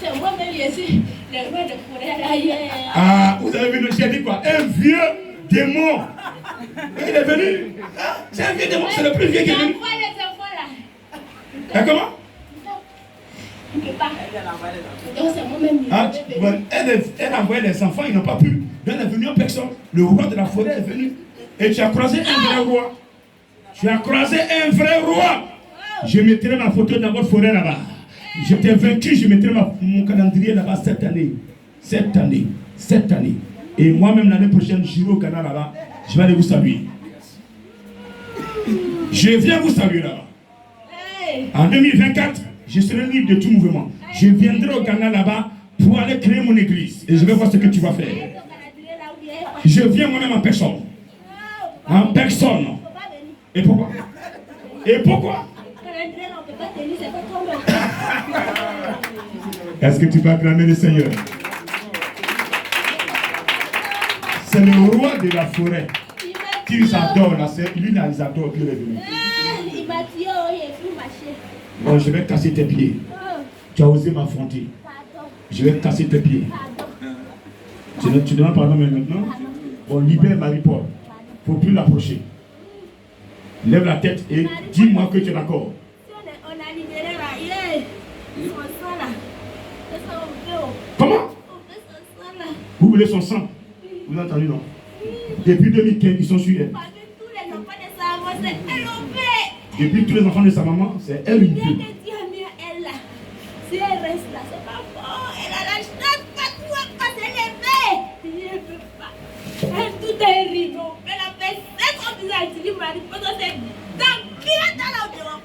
C'est moi-même ici, le roi de forêt là. Ah, vous avez vu, j'ai dit quoi? Un vieux démon. Il est venu. C'est un vieux démon, c'est le plus vieux qui est venu. Et comment? Il ne peut pas. Donc c'est moi-même. Ah, elle a envoyé les enfants, ils n'ont pas pu. Elle est venue en personne. Le roi de la forêt est venu. Et tu as croisé un vrai roi. Tu as croisé un vrai roi. Je mettrai ma photo dans votre forêt là-bas. Je t'ai vaincu, je mettrai mon calendrier là-bas cette année. Cette année. Cette année. Et moi-même l'année prochaine, j'irai au Ghana là-bas. Je vais aller vous saluer. Je viens vous saluer là-bas. En 2024, je serai libre de tout mouvement. Je viendrai au Ghana là-bas pour aller créer mon église. Et je vais voir ce que tu vas faire. Je viens moi-même en personne. En personne. Et pourquoi? Et pourquoi? Est-ce que tu peux acclamer le Seigneur? C'est le roi de la forêt qu'ils adorent. Lui, là, ils adorent qu'il est venu. Bon, je vais casser tes pieds. Tu as osé m'affronter. Je vais casser tes pieds. Tu demandes pardon maintenant? Bon, libère Marie-Paul. Il ne faut plus l'approcher. Lève la tête et dis-moi que tu es d'accord. Comment? Vous voulez son sang? Vous avez entendu, non? Depuis 2015, ils sont sur elle. Depuis tous les enfants de sa maman, c'est elle une fille. Si elle reste là, c'est pas fort. Elle a la chance pas tout parce qu'elle est belle. Je ne peux pas. Elle tout est rideau. Elle a fait 7 ans que j'ai dit Marie. Parce que c'est dans qui est dans la bureau.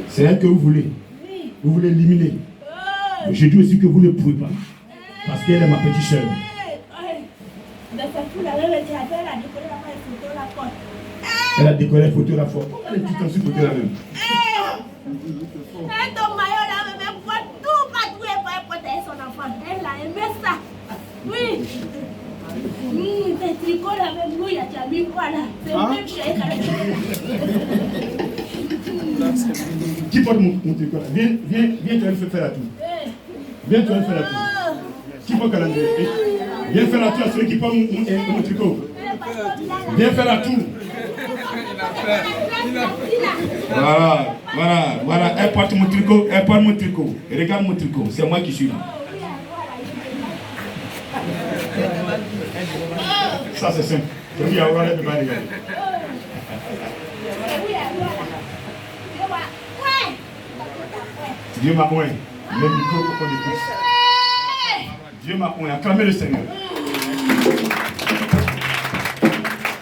C'est elle que vous voulez. Oui. Vous voulez l'éliminer. Je dis aussi que vous ne pouvez pas. Parce qu'elle est ma petite soeur. Elle a décoré la photo de la porte. Elle est tout en dessous de la même. Ton maillot là, même pour tout partout et pour protéger son enfant. Elle a aimé ça. Oui. Tes tricots là, même nous, il y a déjà mis quoi là? C'est le même chien. Qui porte mon tricot là? Viens, tu vas faire la tour. Viens, tu vas faire la tour. Qui porte le calendrier? Viens faire la tour à celui qui porte mon tricot. Viens faire la tour. Voilà. Elle porte mon tricot. Regarde mon tricot. C'est moi qui suis là. Ça, c'est simple. Oui, on va aller regarder. Dieu m'a oint. Le micro pour qu'on écoute. Dieu m'a oint. Acclamez le Seigneur.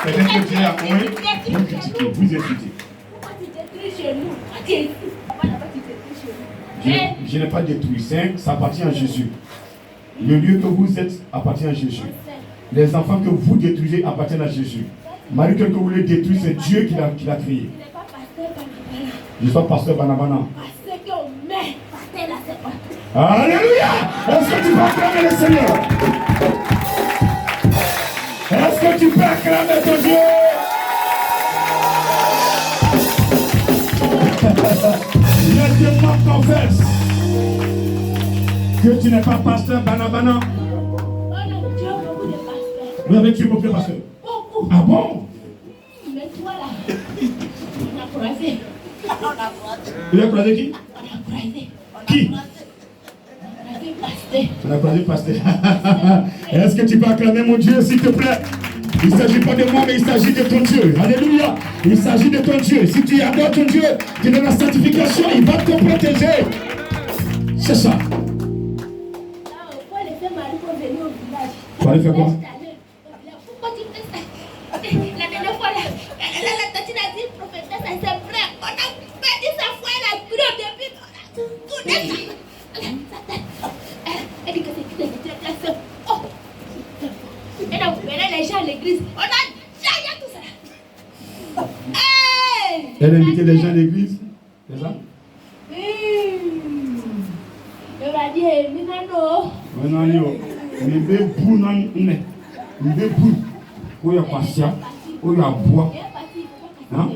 Peut-être que Dieu a oint. Vous critiquez, vous insultez. Pourquoi tu détruis chez nous? Pourquoi tu es ici? Je n'ai pas détruit. Ça appartient à Jésus. Le lieu que vous êtes appartient à Jésus. Les enfants que vous détruisez appartiennent à Jésus. Marie, que vous voulez détruire, c'est Dieu qui l'a créé. Je ne suis pas pasteur Banabana. Parce qu'on met pasteur là, c'est pas. Alléluia! Est-ce que tu peux acclamer le Seigneur? Est-ce que tu peux acclamer ton Dieu? Les démons confessent que tu n'es pas pasteur Banabana. Vous avez tué beaucoup de pasteurs? Beaucoup. Ah bon? Mais toi là, on a croisé. Vous avez croisé qui? On a croisé. Qui? On a croisé pasteur. Est-ce que tu peux acclamer mon Dieu, s'il te plaît? Il ne s'agit pas de moi, mais il s'agit de ton Dieu. Alléluia. Il s'agit de ton Dieu. Si tu adores ton Dieu, tu es dans la sanctification, il va te protéger. C'est ça. Pourquoi laisser Marie pour venir au village. Tu allais faire quoi? Pourquoi tu fais ça? La dernière fois, la tantine a dit, prophétesse, c'est vrai. On a perdu sa foi, elle a pris au début. Tout ça. Elle dit que c'est très simple. Oh! Elle a ouvert les gens à l'église. On a déjà tout ça. Hey! Elle a invité les gens à l'église? C'est ça? Elle va dire, Minano. Minano. Mbe bou nan ne. Mbe bou. Oya pasia. Oya bois. Hein?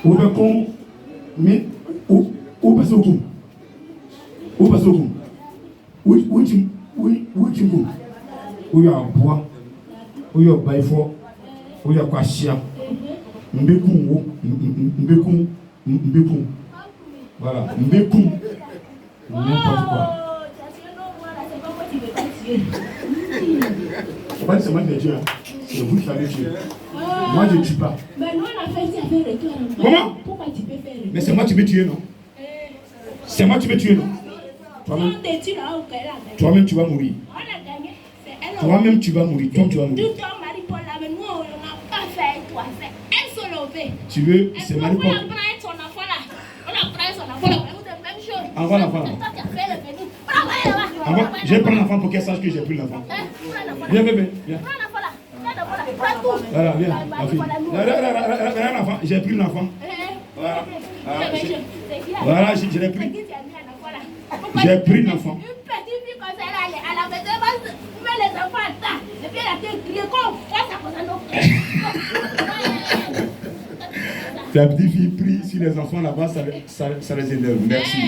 Oya kon. Mais. Où passe au coup? Où passe au coup? Où tu go? Oya bois. Oya baifo. Oya pasia. Mbe kou. Mbe kou. Voilà. Mbe kou. N'importe quoi. C'est moi qui l'ai tué. C'est vous qui l'avez tué. Moi je ne tue pas. Mais nous on a fait ça avec le cœur. Comment? Pourquoi tu peux faire? Mais c'est moi qui peux tuer, non? C'est moi qui peux tuer, non? Toi-même tu vas mourir. Toi-même tu vas mourir. Toi tu vas mourir. Tu veux, c'est Marie-Paul. Envoie l'enfant là. Je vais prendre l'enfant pour qu'elle sache que j'ai pris l'enfant. Viens bébé, viens. Voilà, viens, ma fille. Regarde l'enfant, j'ai pris l'enfant. Voilà. Voilà, je l'ai pris. J'ai pris l'enfant. Une petite fille comme ça, elle à la maison, elle met les enfants à table. Et puis elle a fait crier comme ça comme ça. Ta petite fille prie sur les enfants là-bas, ça les énerve. Merci.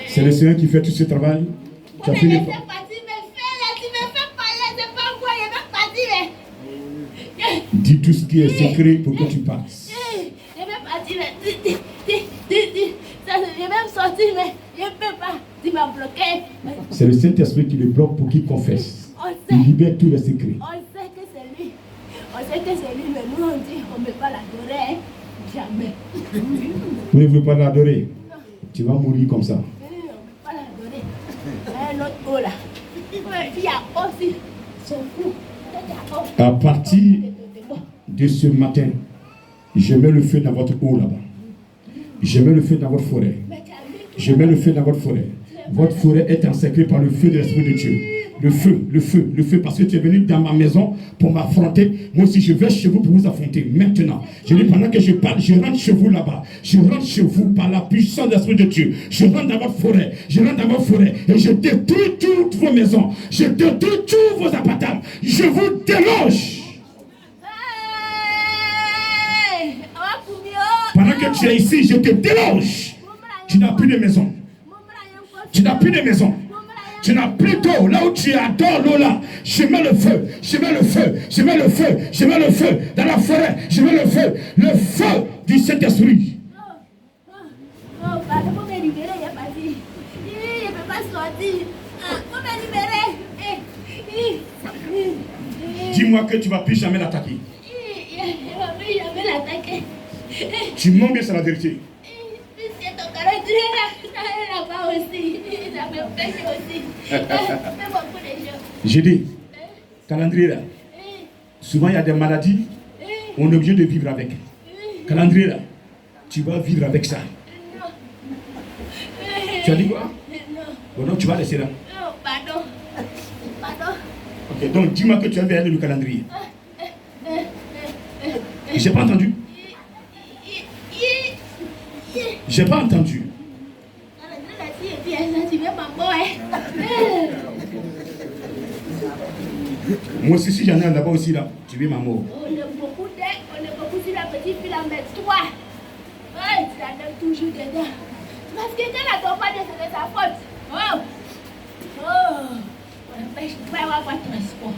C'est le Seigneur qui fait tout ce travail. Tu as fait les pas. Dis tout ce qui est secret pour que tu passes. Je vais partir. Je vais même sortir, mais je ne peux pas. Tu m'as bloqué. C'est le Saint-Esprit qui le bloque pour qu'il confesse. Il libère tous les secrets. On sait que c'est lui. On sait que c'est lui, mais nous on dit qu'on ne peut pas l'adorer. Jamais. Vous ne voulez pas l'adorer? Tu vas mourir comme ça. On ne peut pas l'adorer. Un autre haut là. Il y a aussi son cou. À partir de ce matin, je mets le feu dans votre eau là-bas. Je mets le feu dans votre forêt. Je mets le feu dans votre forêt. Votre forêt est encerclée par le feu de l'Esprit de Dieu. Le feu, parce que tu es venu dans ma maison pour m'affronter. Moi aussi, je vais chez vous pour vous affronter. Maintenant, je dis pendant que je parle, je rentre chez vous là-bas. Je rentre chez vous par la puissance de l'Esprit de Dieu. Je rentre dans votre forêt. Je rentre dans votre forêt et je détruis toutes vos maisons. Je détruis tous vos appartements. Je vous déloge. Pendant que tu es ici, je te déloge. Tu n'as plus de maison. Tu n'as plus de maison. Tu n'as plus d'eau. Là où tu adores l'eau là, je mets le feu. Je mets le feu. Je mets le feu. Je mets le feu. Dans la forêt, je mets le feu. Le feu du Saint-Esprit. Pardon, pour me libérer, il n'y a pas dit. Il ne peut pas sortir. Pour me libérer. Dis-moi que tu ne vas plus jamais l'attaquer. Il ne va plus jamais l'attaquer. Tu mens bien, c'est la vérité. C'est ton calendrier là-bas aussi. Ça me pêche aussi. Fais beaucoup de choses. J'ai dit, calendrier là, souvent il y a des maladies, on est obligé de vivre avec. Calendrier là, tu vas vivre avec ça. Non. Tu as dit quoi? Non. Bon, non, tu vas laisser là. Non, pardon. Pardon. Ok, donc dis-moi que tu as vu le calendrier. J'ai pas entendu. J'ai pas entendu. Moi aussi, si j'en ai un là-bas aussi là, tu veux ma mort. On est beaucoup sur la petite fille là, mais toi, ouais, tu la donnes toujours dedans. Parce que quand la tombe pas de c'est de sa faute. On empêche de pas avoir votre transport.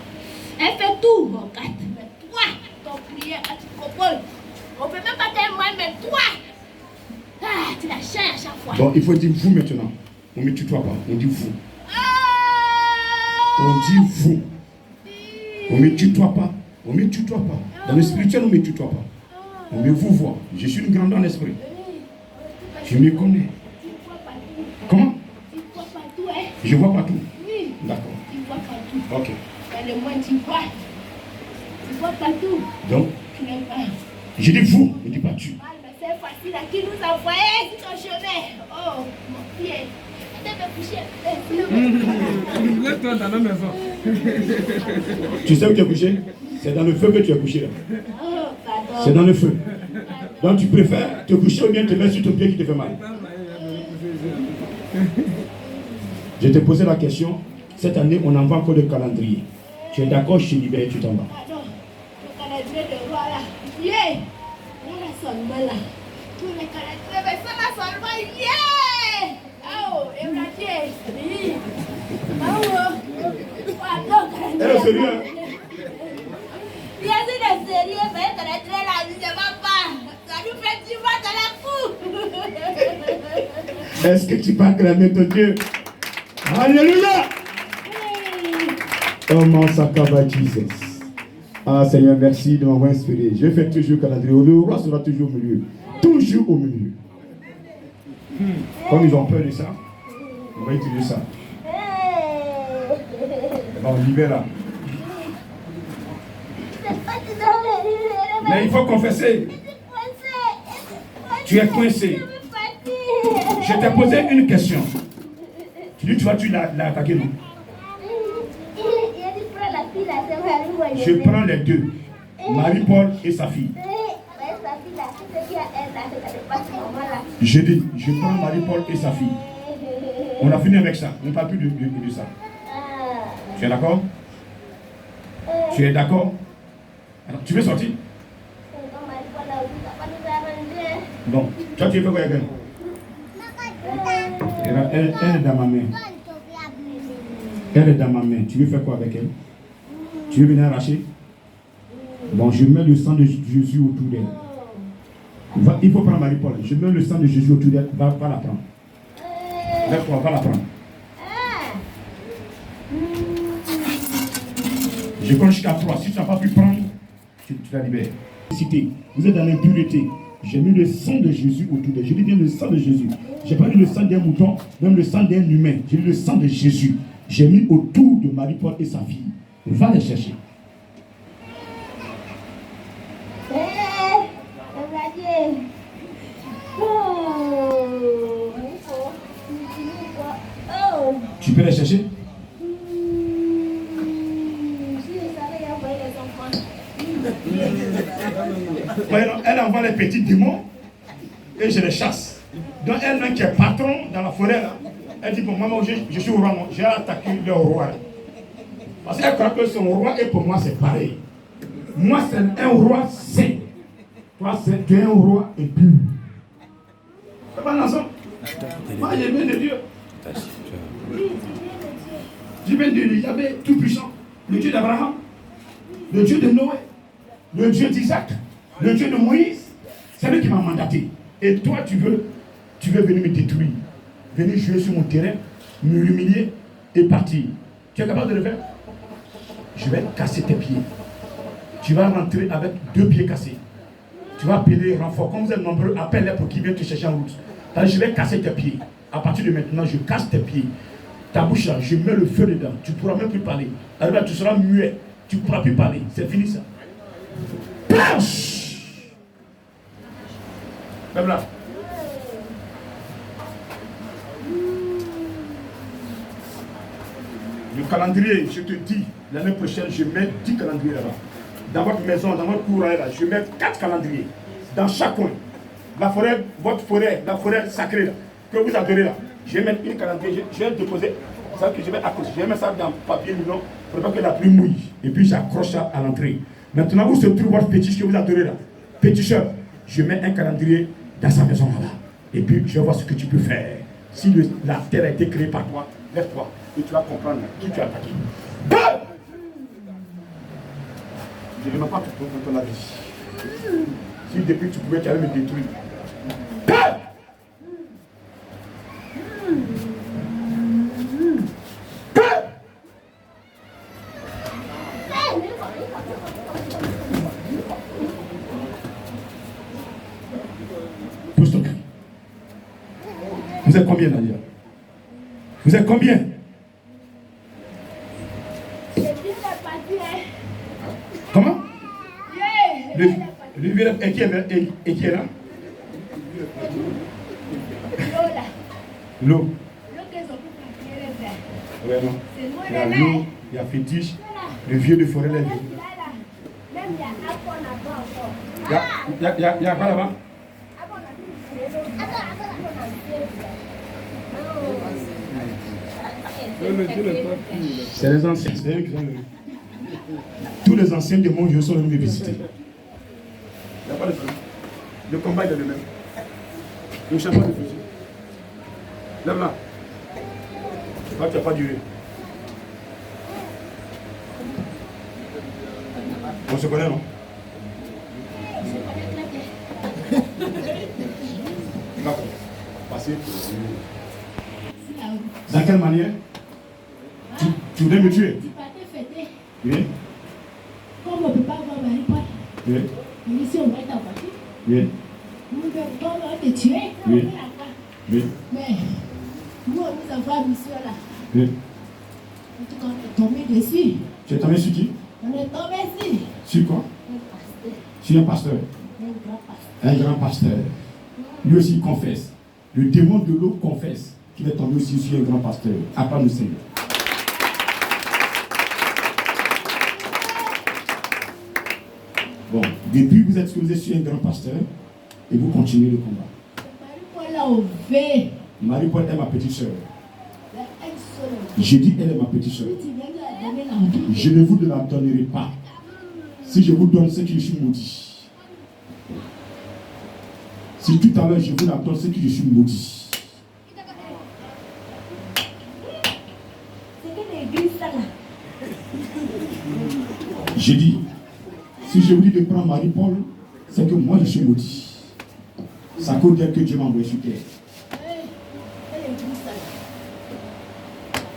Elle fait tout, regarde. Mais toi, ton prière, quand tu comprends, on peut même pas t'aimer, mais toi, tu la changes à chaque fois. Bon, il faut dire vous maintenant. On ne me tutoie pas, on dit vous. On dit vous. On ne me tutoie pas. On ne me tutoie pas. Dans le spirituel, on ne me tutoie pas. On me vous voit. Je suis une grande en esprit. Je me connais. Comment? Tu vois partout, hein? Je vois partout. Oui. D'accord. Tu vois partout. Ok. Mais le moins tu vois. Tu vois partout. Donc, Tu n'aimes pas. je dis vous, je ne dis pas tu. Ah, mais c'est facile à qui nous envoyer sur ton chemin. Oh, mon pied. Laisse-toi dans la maison. Tu sais où tu es couché? C'est dans le feu que tu es couché là. Oh, pardon. C'est dans le feu. Donc tu préfères te coucher ou bien te mettre sur ton pied qui te fait mal. Je t'ai posé la question. Cette année, on envoie encore le calendrier. Tu es d'accord, je te libère et tu t'en vas. Pardon. Le calendrier de roi là. Yeah. Voilà seulement là. Tous les calendriers, mais ça là seulement. Yeah. Oh, Emratier. Oui. Oh. Pardon, calendrier. Elle est sérieux? Bien sûr, de sérieux, mais calendrier là, je ne va pas. Ça nous fait du mal dans la cour. Est-ce que tu peux acclamer ton Dieu? Alléluia! Oh mon Sakaba Jesus. Ah Seigneur, merci de m'avoir inspiré. Je fais toujours calendrier. Le roi sera toujours au milieu. Toujours au milieu. Comme ils ont peur de ça, on va utiliser ça. Bon, libère. Mais il faut confesser. Tu es coincé. Je t'ai posé une question. Tu dis, tu vas tuer la attaquer, non? Je prends les deux. Marie-Paul et sa fille. Je dis, je prends Marie-Paul et sa fille. On a fini avec ça. On ne parle plus de ça. Tu es d'accord? Tu es d'accord? Alors, tu veux sortir? Non. Toi, tu veux quoi, Yagan? Elle est dans ma main. Elle est dans ma main. Tu veux faire quoi avec elle? Tu veux venir arracher? Bon, je mets le sang de Jésus autour d'elle. Il faut prendre Marie-Paul. Je mets le sang de Jésus autour d'elle. Va la prendre. Lève-toi, va la prendre. Je compte jusqu'à 3. Si tu n'as pas pu prendre, tu la libères. Vous êtes dans l'impureté. J'ai mis le sang de Jésus autour d'elle. Je dis bien le sang de Jésus. Je n'ai pas mis le sang d'un mouton, même le sang d'un humain. J'ai mis le sang de Jésus. J'ai mis autour de Marie-Paul et sa fille. Va les chercher. Tu peux les chercher? Elle envoie les petits démons et je les chasse. Donc elle-même qui est patron dans la forêt là, elle dit pour maman, je suis au roi, j'ai attaqué le roi. Parce qu'elle croit que son roi et pour moi c'est pareil. Moi c'est un roi saint. Toi tu es un roi impur. C'est pas ensemble. Moi je viens de Dieu. Je viens de Yahvé tout puissant. Le Dieu d'Abraham. Le Dieu de Noé. Le Dieu d'Isaac. Le Dieu de Moïse. C'est lui qui m'a mandaté. Et toi tu veux venir me détruire. Venir jouer sur mon terrain, me humilier et partir. Tu es capable de le faire? Je vais casser tes pieds. Tu vas rentrer avec 2 pieds cassés. Tu vas appeler renfort. Comme vous êtes nombreux, appelle-les pour qu'ils viennent te chercher en route. Je vais casser tes pieds. À partir de maintenant, je casse tes pieds. Ta bouche là, je mets le feu dedans. Tu ne pourras même plus parler. Alors tu seras muet. Tu ne pourras plus parler. C'est fini ça. Planche! Même là. Le calendrier, je te dis, l'année prochaine, je mets 10 calendriers là-bas. Dans votre maison, dans votre cour, là, je mets 4 calendriers. Dans chaque coin. La forêt, votre forêt, la forêt sacrée là, que vous adorez là. Je vais mettre une calendrier, je vais déposer, ça que je vais accrocher. Je vais mettre ça dans papier nylon pour pas que la pluie mouille. Et puis j'accroche ça à l'entrée. Maintenant, vous se trouvez votre fétiche que vous adorez là. Féticheur, je mets un calendrier dans sa maison là-bas. Et puis je vais voir ce que tu peux faire. Si la terre a été créée par toi, lève-toi. Et tu vas comprendre qui tu as attaqué. Je ne vais pas te ton avis. Si depuis tu pouvais, tu allais me détruire. Pousse ton cri. Vous êtes combien, Nadia? Vous êtes combien? Le vieux et qui est là? L'eau. Ouais, non. Il y a l'eau, il y a fétiche, le vieux de forêt là. Il y a quoi là-bas? C'est les anciens, c'est eux qui sont venus. Tous les anciens du monde sont venus me visiter. Il n'y a pas de fusil. Le combat est le même. Le changement de fusil. Lève là. Là, tu n'as pas duré. On se connaît, non? D'accord. Passez. Dans quelle manière? Tu voulais me tuer? Oui. Comme on ne peut pas voir Marie-Paul, Oui. ici on va être en voiture. Oui. Nous devons te tuer. Oui. Oui. Mais nous avons mission là. Oui. En tout cas, on est tombé dessus. Tu es tombé sur qui? On est tombé dessus. Sur quoi? Un pasteur. Sur un pasteur. Un grand pasteur. Un grand pasteur. Lui aussi il confesse. Le démon de l'eau confesse qu'il est tombé aussi sur un grand pasteur. Acclame le Seigneur. Bon, depuis vous êtes exposé sur un grand pasteur et vous continuez le combat. Marie-Paul a ouvert. Marie-Paul est ma petite soeur. Elle seule. Je dis elle est ma petite soeur. Si tu viens de la donner l'envie. Je ne vous la donnerai pas. Si je vous donne ce que je suis maudit. Si tout à l'heure je vous la donne ce que je suis maudit. C'est que l'église ça là. Je dis, si je vous dis de prendre Marie-Paul, c'est que moi je suis maudit. C'est à cause d'elle que Dieu m'a envoyé sur terre. C'est l'église ça là.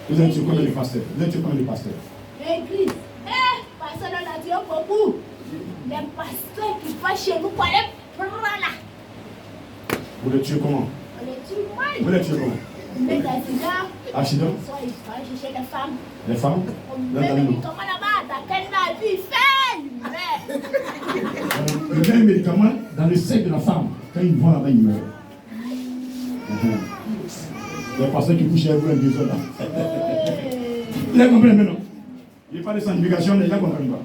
Vous êtes sur combien de pasteurs? Vous êtes sur combien de pasteurs? L'église. Pasteur on a tué beaucoup. Les pasteurs qui vont chez nous pour aller prendre là. Vous les tuez comment? On les tue mal. Vous les tuez comment? On met d'accident. Accident? Soit ils vont chercher les femmes. Les femmes? On Là, met dans des les noms. médicaments là-bas. Dans quelle vie fait? Il met un médicament dans le sein de la femme. Quand ils vont là-bas, ils meurent. Les pasteurs qui couchent avec vous, ils disent là. Il a compris maintenant. Il n'y a pas de sanctification, les gens ne comprennent pas.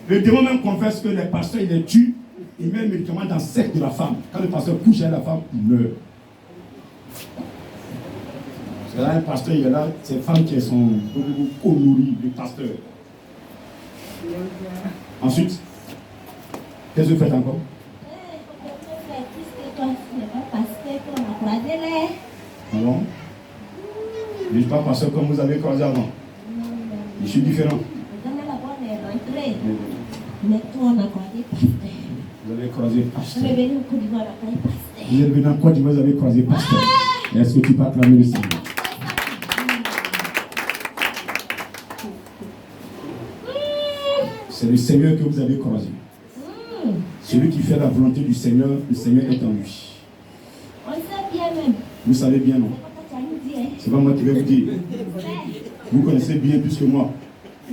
Le démon même confesse que les pasteurs, ils les tuent. Il met le médicament dans le sein de la femme. Quand le pasteur couche avec la femme, il meurt. C'est là un pasteur, il est là, ces femmes qui sont beaucoup nourries, le pasteur. Ensuite, qu'est-ce que vous faites encore? Alors, je ne suis pas pasteur comme vous avez croisé avant. Je suis différent. Mais toi, on a croisé pasteur. Vous avez croisé pasteur. On est venu au Côte d'Ivoire, on a croisé pasteur. Vous êtes venu en Côte d'Ivoire, vous avez croisé pasteur. Est-ce que tu peux acclamer le Seigneur? C'est le Seigneur que vous avez croisé. Celui qui fait la volonté du Seigneur, le Seigneur est en lui. On sait bien même. Vous savez bien, non? C'est pas toi qui as nous dit, hein. C'est pas moi qui vais vous dire. Vous connaissez bien plus que moi.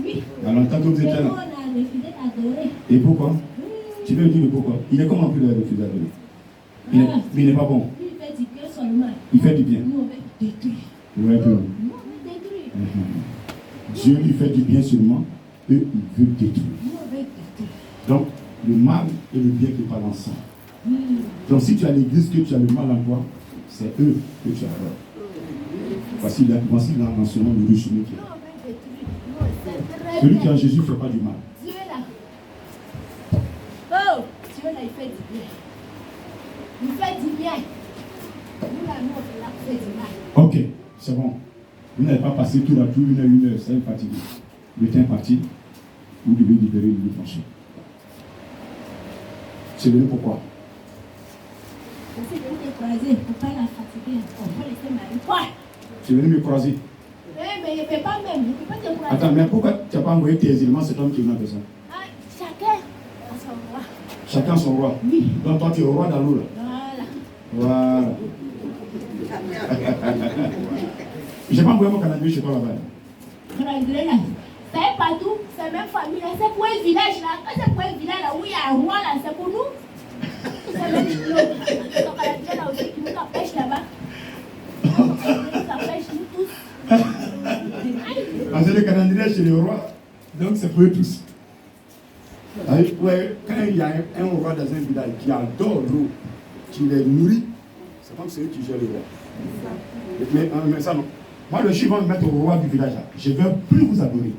Oui. Il y a longtemps que vous Mais étiez nous, là. on a refusé d'adorer. Et pourquoi? Tu veux dire le pourquoi? Il est comment plus de refuser d'adorer? Mais il n'est pas bon. Lui, il fait du bien seulement. Il fait du bien. Nous, on veut détruire. Ouais, que non. Nous, on veut détruire. Dieu lui fait du bien seulement, eux, ils veulent détruire. Nous, on veut détruire. Donc, le mal et le bien qui parlent ensemble. Donc, si tu as l'église que tu as le mal en toi, c'est eux que tu as peur. Voici l'enseignement de Richelieu qui est Nous, là. on veut détruire. Nous, on sait très Celui qui est bien. en Jésus ne fait pas du mal. Dieu là. Oh, Dieu là, il fait du bien. Il fait du bien. Nous là, nous, on fait du mal. Ok, c'est bon. Vous n'avez pas passé tout la tour, 1 heure, c'est fatigué. Le temps est parti, vous devez libérer le plancher. C'est venu pourquoi? On s'est venu décourager pour pas la fatiguer. On va laisser Marie-Paul. C'est venu me croiser. Mais il ne peut pas même. Il ne peut pas décourager. Attends, mais pourquoi tu n'as pas envoyé tes éléments, cet homme qui est venu avec ça? Ah, chacun a son roi. Chacun son roi. Oui. Donc toi, tu es au roi dans l'eau là. Voilà. Voilà. Je n'ai pas envoyé mon canadier chez toi là-bas. Calendrier là. C'est partout, c'est même famille. C'est pour un village là. Quand c'est pour un village là où il y a un roi là, c'est pour nous. C'est même nous. Donc à la village là aussi qui nous empêche là-bas. Nous empêche nous tous. Parce que le calendrier chez le roi, donc c'est pour eux tous. Ouais, quand il y a un roi dans un village qui adore l'eau, qui les nourrit, c'est comme celui qui gère le roi. Mais ça non. Moi, le jour où on me mettre au roi du village, là, je ne vais plus vous adorer.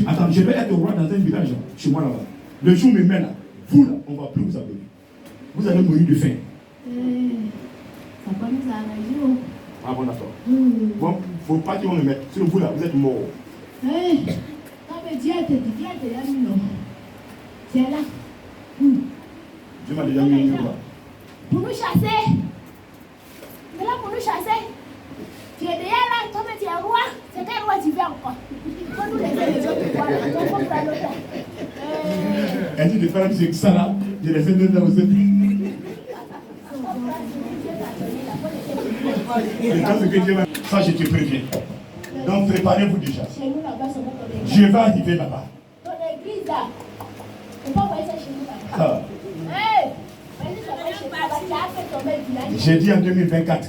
Attends, je vais être au roi dans un village, chez moi là-bas. Le jour où on me met là, vous là, on ne va plus vous adorer. Vous allez mourir de faim. Ça peut nous arranger. Ah bon, d'accord. Bon, il ne faut pas qu'ils vont le mettre. Sinon, vous là, vous êtes mort. Non, mais Dieu te dit, Dieu te l'a mis, non. C'est là. Dieu m'a déjà mis là. Pour nous chasser. C'est là pour nous chasser. Tu es déjà là, toi, tu es roi. C'est quel roi tu veux encore? Il faut nous laisser les autres rois. Il faut prendre notre temps. Elle dit de faire la musique, ça là, je laisse deux dans le et quand ce que Dieu va, ça je te préviens. Donc préparez-vous déjà. Chez nous là-bas, c'est notre église. Je vais arriver là-bas. Ton église là. Il faut envoyer ça chez nous là-bas. Ça va. Hey! Vas-y, ça va chez nous là-bas. Tu as fait tomber le village. J'ai dit en 2024,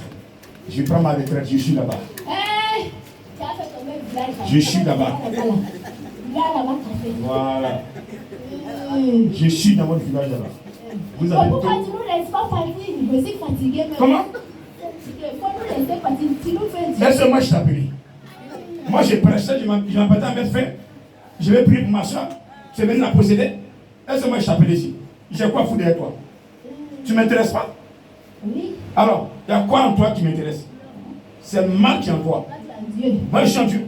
je prends ma retraite, je suis là-bas. Hey! Tu as fait tomber le village. Je suis là-bas. Là-bas, tu fait. Voilà. Je suis dans votre village là-bas. Vous avez pourquoi tout. tu nous laisses pas partir? Je suis fatigué. Comment? Il faut nous laisser partir. Tu nous fais dire. Laisse-moi, je t'appelle. Moi, j'ai prêché, je m'apprête à mettre fin. Je vais prier pour ma soeur. Tu es venu la posséder. Laisse-moi, je t'appelle ici. J'ai quoi foutre derrière toi? Tu ne m'intéresses pas? Oui. Alors, il y a quoi en toi qui m'intéresse? C'est le mal qui est en toi. Moi, je suis en Dieu.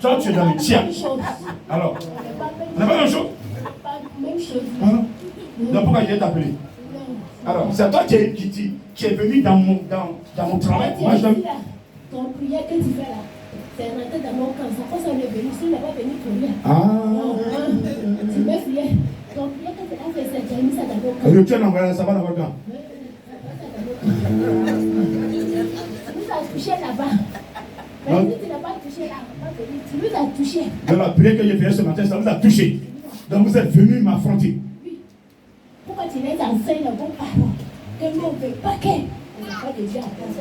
Toi, tu es dans le tiers. Alors, on n'a pas la même chose? Pas même chose. Donc, pourquoi je vais t'appeler? Alors, c'est toi qui es venu dans mon travail. Moi, je donne. Ton prière que tu fais là, c'est rentré dans mon camp. Ça fait ça, on est venu. Si on n'est pas venu pour rien. Tu me prier. Ton prière que tu as fait, c'est tu as mis ça dans mon camp. Retiens l'envoyé, ça va dans votre camp. Tu nous as touché là-bas. Mais si tu n'as pas touché là, on va venir. Tu nous as touché. Dans la prière que j'ai faite ce matin, ça vous a touché. Donc, vous êtes venu m'affronter. Oui. Pourquoi tu les enseignes les bonnes paroles? Que nous, on ne veut pas que. On n'a pas de Dieu à place.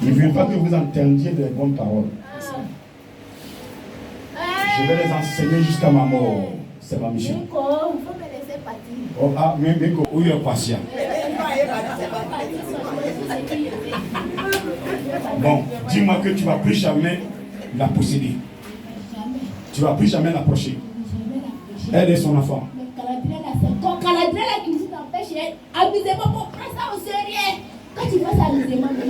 Je ne veux pas que vous entendiez des bonnes paroles. Je vais les enseigner jusqu'à ma mort. C'est ma mission. Il faut me laisser partir. Oh, ah, mais où est le patient? Bon, dis-moi que tu ne vas plus jamais la posséder. Tu ne vas plus jamais l'approcher. Elle est son enfant. Ton calendrier là qui nous empêche, amusez-moi pour prendre ça au sérieux. Quand tu fais ça amusez-moi, le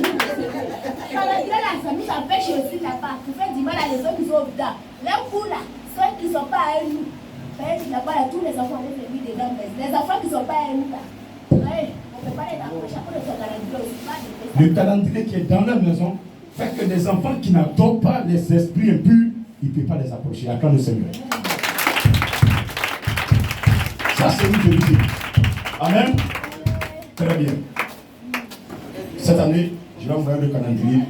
calendrier là, ça nous empêche aussi là-bas. Pour faire du mal à les autres qui sont au dedans. Les coups là, ceux qui ne sont pas à nous. Là-bas, tous les enfants ont fait dedans. Les enfants qui ne sont pas à nous là. Ouais, on ne peut pas les approcher à cause de ton calendrier aussi. Le calendrier qui est dans la maison fait que des enfants qui n'adorent pas les esprits impurs, il ne peut pas les approcher. Acclame le Seigneur. Ça, c'est une vérité. Amen. Très bien. Cette année, je vais envoyer le calendrier.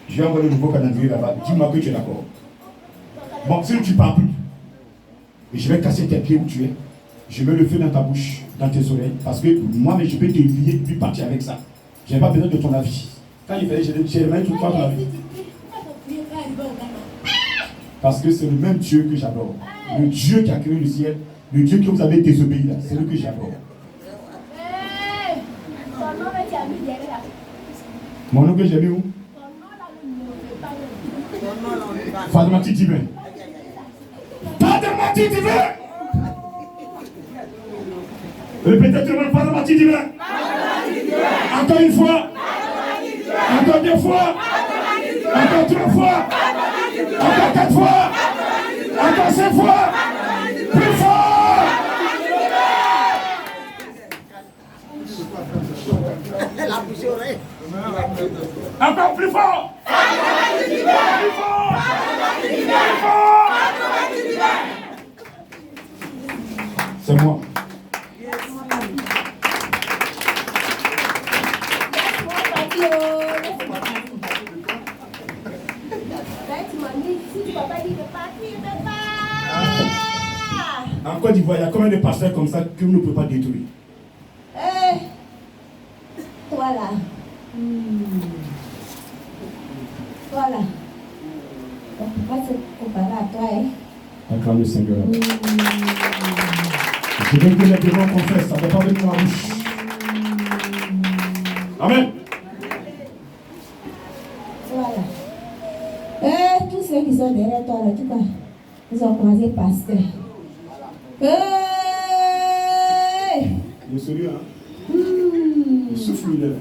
Je vais envoyer le nouveau calendrier là-bas. Dis-moi que tu es d'accord. Bon, si tu ne parles plus, et je vais casser tes pieds où tu es. Je mets le feu dans ta bouche, dans tes oreilles. Parce que moi, je peux te lier et puis partir avec ça. Je n'ai pas besoin de ton avis. Quand il fallait, j'ai même tout le temps ton avis. Parce que c'est le même Dieu que j'adore. Le Dieu qui a créé le ciel. Le Dieu que vous avez désobéi là. C'est le que j'adore. Mon nom que j'ai mis où? Fademati divin. Fademati divin. Répétez tout le monde, Fademati divin. Encore une fois. Encore deux fois. Encore trois fois. Encore quatre fois. Encore cinq fois. Plus fort. Encore plus fort. Plus fort. Plus fort. C'est moi. En Côte d'Ivoire, il y a combien de pasteurs comme ça que vous ne pouvez pas détruire? Toi là. Toi là. On ne peut pas se comparer à toi. Acclame le Seigneur. Je veux que les démons confessent, ça ne va pas venir dans la bouche. Amen. Voilà. Tous ceux qui sont derrière toi, là, en tout cas, ils ont commencé pasteur. Le sérieux, hein? Le souffle, il est là.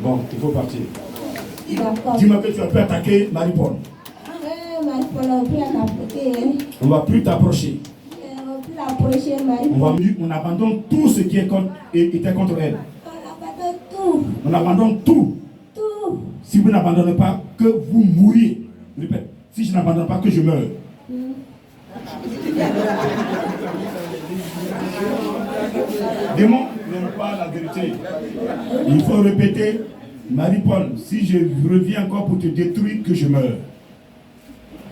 Bon, il faut partir. D'accord. Dis-moi que tu as pu attaquer Marie-Paul. Marie-Paul, on peut l'approcher. On ne va plus t'approcher. On peut l'approcher, Marie-Paul. On abandonne tout ce qui était contre elle. On abandonne tout. On abandonne tout. Tout. Si vous n'abandonnez pas, que vous mouriez. Je répète, si je n'abandonne pas, que je meure. Démon n'aime pas la vérité. Il faut répéter, Marie-Paul, si je reviens encore pour te détruire, que je meure.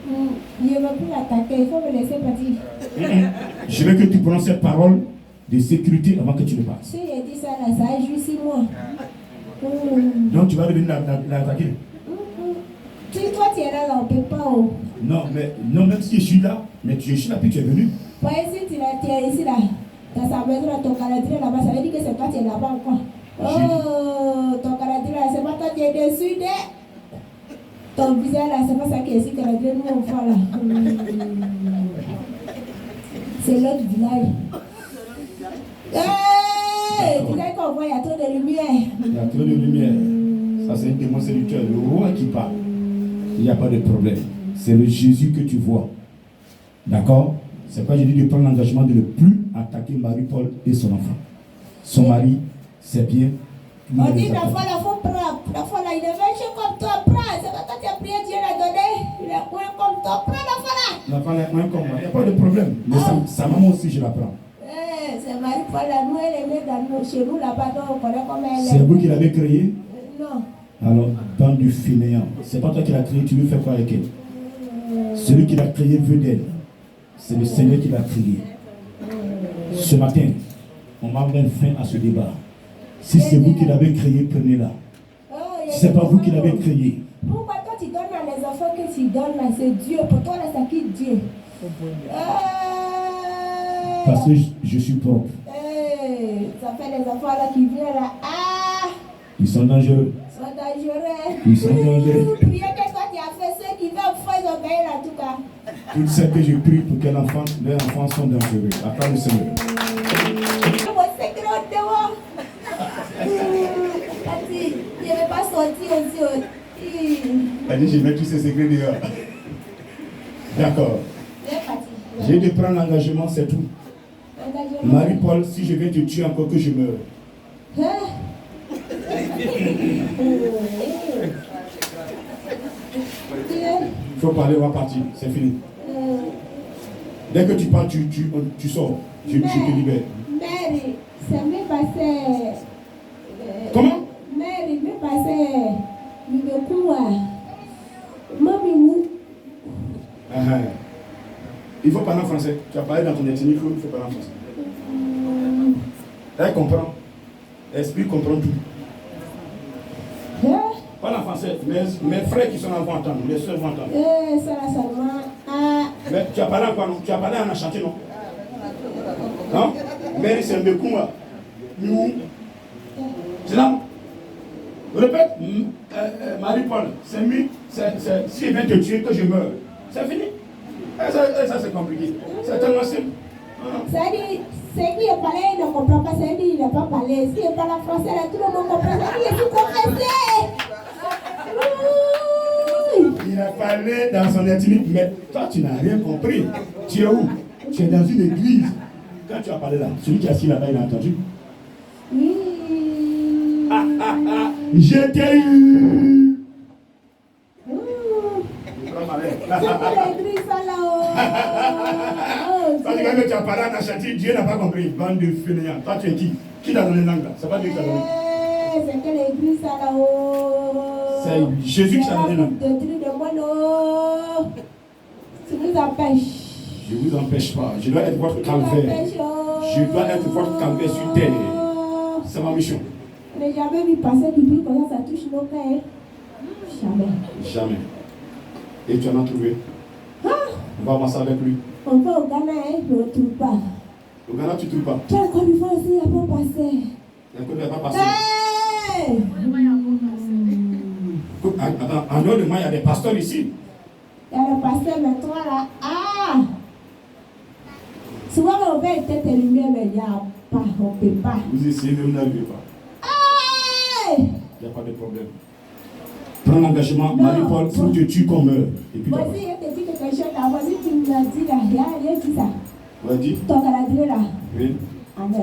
Je ne veux plus l'attaquer, il faut me laisser partir. Je veux que tu prononces cette parole de sécurité avant que tu ne partes. Si j'ai dit ça, là, ça a joué 6 mois. Donc tu vas revenir l'attaquer. Si toi tu es là, on ne peut pas. Non, même si je suis là, mais je suis là puis tu es venu. Pour si tu es ici, là, dans sa maison, ton calendrier là-bas, ça veut dire que c'est toi qui es là-bas encore. Oh, ton calendrier là, c'est pas toi qui es dessus, ton visage là, c'est pas ça qui est ici, calendrier, nous on voit là. C'est l'autre village. Tu sais qu'on voit, il y a trop de lumière. Il y a trop de lumière. Ça, c'est un démon séducteur, le roi qui parle. Il n'y a pas de problème. C'est le Jésus que tu vois. D'accord? C'est pas j'ai dit de prendre l'engagement de ne plus attaquer Marie-Paul et son enfant. Son mari, c'est bien. On dit la foi, il faut prendre. La foi, là, il est méchant comme toi, prends. C'est pas quand tu as prié, Dieu l'a donné. Il est moins comme toi, prends la foi là. L'enfant est moins comme moi. Il n'y a pas de problème. Mais sa maman aussi, je la prends. C'est Marie-Paul, là, nous, elle est née chez nous là-bas, donc on connaît comment elle est. C'est vous qui l'avez créée? Non. Alors, bande de fainéants. C'est pas toi qui l'as créée, tu veux faire quoi avec elle? Celui qui l'a créée veut d'elle. C'est le Seigneur qui l'a créée. Ce matin, on va mettre fin à ce débat. Si c'est vous qui l'avez créée, prenez-la. Si ce n'est pas vous qui l'avez créée. Pourquoi toi tu donnes à les enfants que tu donnes là, c'est Dieu. Pour toi là, c'est qui Dieu? Parce que je suis propre. Ça fait les enfants là qui viennent là. Ils sont dangereux. Ils sont dangereux. Priez que toi tu as fait ceux qui veulent faire ils ont gagné là en tout cas. Tout ce que je prie pour que leurs enfants sont dangereux. Acclame le Seigneur. Je ne vais pas sortir aussi. Elle dit, je mets tous ces secrets dehors. D'accord. J'ai de prendre l'engagement, c'est tout. Marie-Paul, si je vais te tuer encore, que je meure. Il faut parler, on va partir. C'est fini. Dès que tu parles, tu sors. Je te libère. Mary, ça m'est passé. Comment? Mary, m'est passé. Il me court. Maman, il faut parler en français. Tu as parlé dans ton ethnie, il faut parler en français. Elle comprend. L'esprit comprend tout. Parle en français. Mes frères qui sont là vont entendre. Les soeurs vont entendre. Ça là seulement. Mais tu as parlé en quoi, non? Tu as parlé en chanté, non? Non? Mary, c'est un Bekouma. C'est là? Répète. Marie-Paul, c'est mieux. Si je viens te tuer, que je meurs. C'est fini. Ça c'est compliqué. C'est tellement simple. Ça dit, c'est qui est parlé, il ne comprend pas. C'est dit, il n'a pas parlé. Si il parle français, là, tout le monde comprend. C'est dit, il est tout compressé. Il a parlé dans son intimité, mais toi tu n'as rien compris. Tu es où? Tu es dans une église. Quand tu as parlé là, celui qui est assis là-bas, il a entendu. Je t'ai eu. Parce que quand tu as parlé en Achanti, Dieu n'a pas compris. Bande de fainéants. Toi tu es qui? Qui t'a donné langue là? C'est pas Dieu qui t'a donné. C'est que l'église là-haut. C'est Jésus qui t'a donné langue. Tu nous empêches. Je ne vous empêche pas. Je dois être votre calvaire. Je dois être votre calvaire sur terre. C'est ma mission. Je n'ai jamais vu passer du bruit comme ça touche nos cœurs. Jamais. Jamais. Et tu en as trouvé? On va avancer avec lui. On va au Ghana, je ne retrouve pas. Au Ghana, tu ne trouves pas? Tu as encore une fois aussi, il n'y a pas passé. Il n'y a pas passé. Hey! Attends, en dehors de moi, il y a des pasteurs ici. Il y a le pasteur, mais toi là, souvent on veut être allumé, mais il n'y a pas, on ne peut pas. Vous essayez de ne l'avez pas. Hey! Il n'y a pas de problème. Prends l'engagement, Marie-Paul, faut que tu qu'on meure. Et puis Vas-y, je te dis quelque chose là. Vas-y, tu me l'as dit là. Il y a dit ça. Vas-y. Ton calendrier là. Oui. À 9.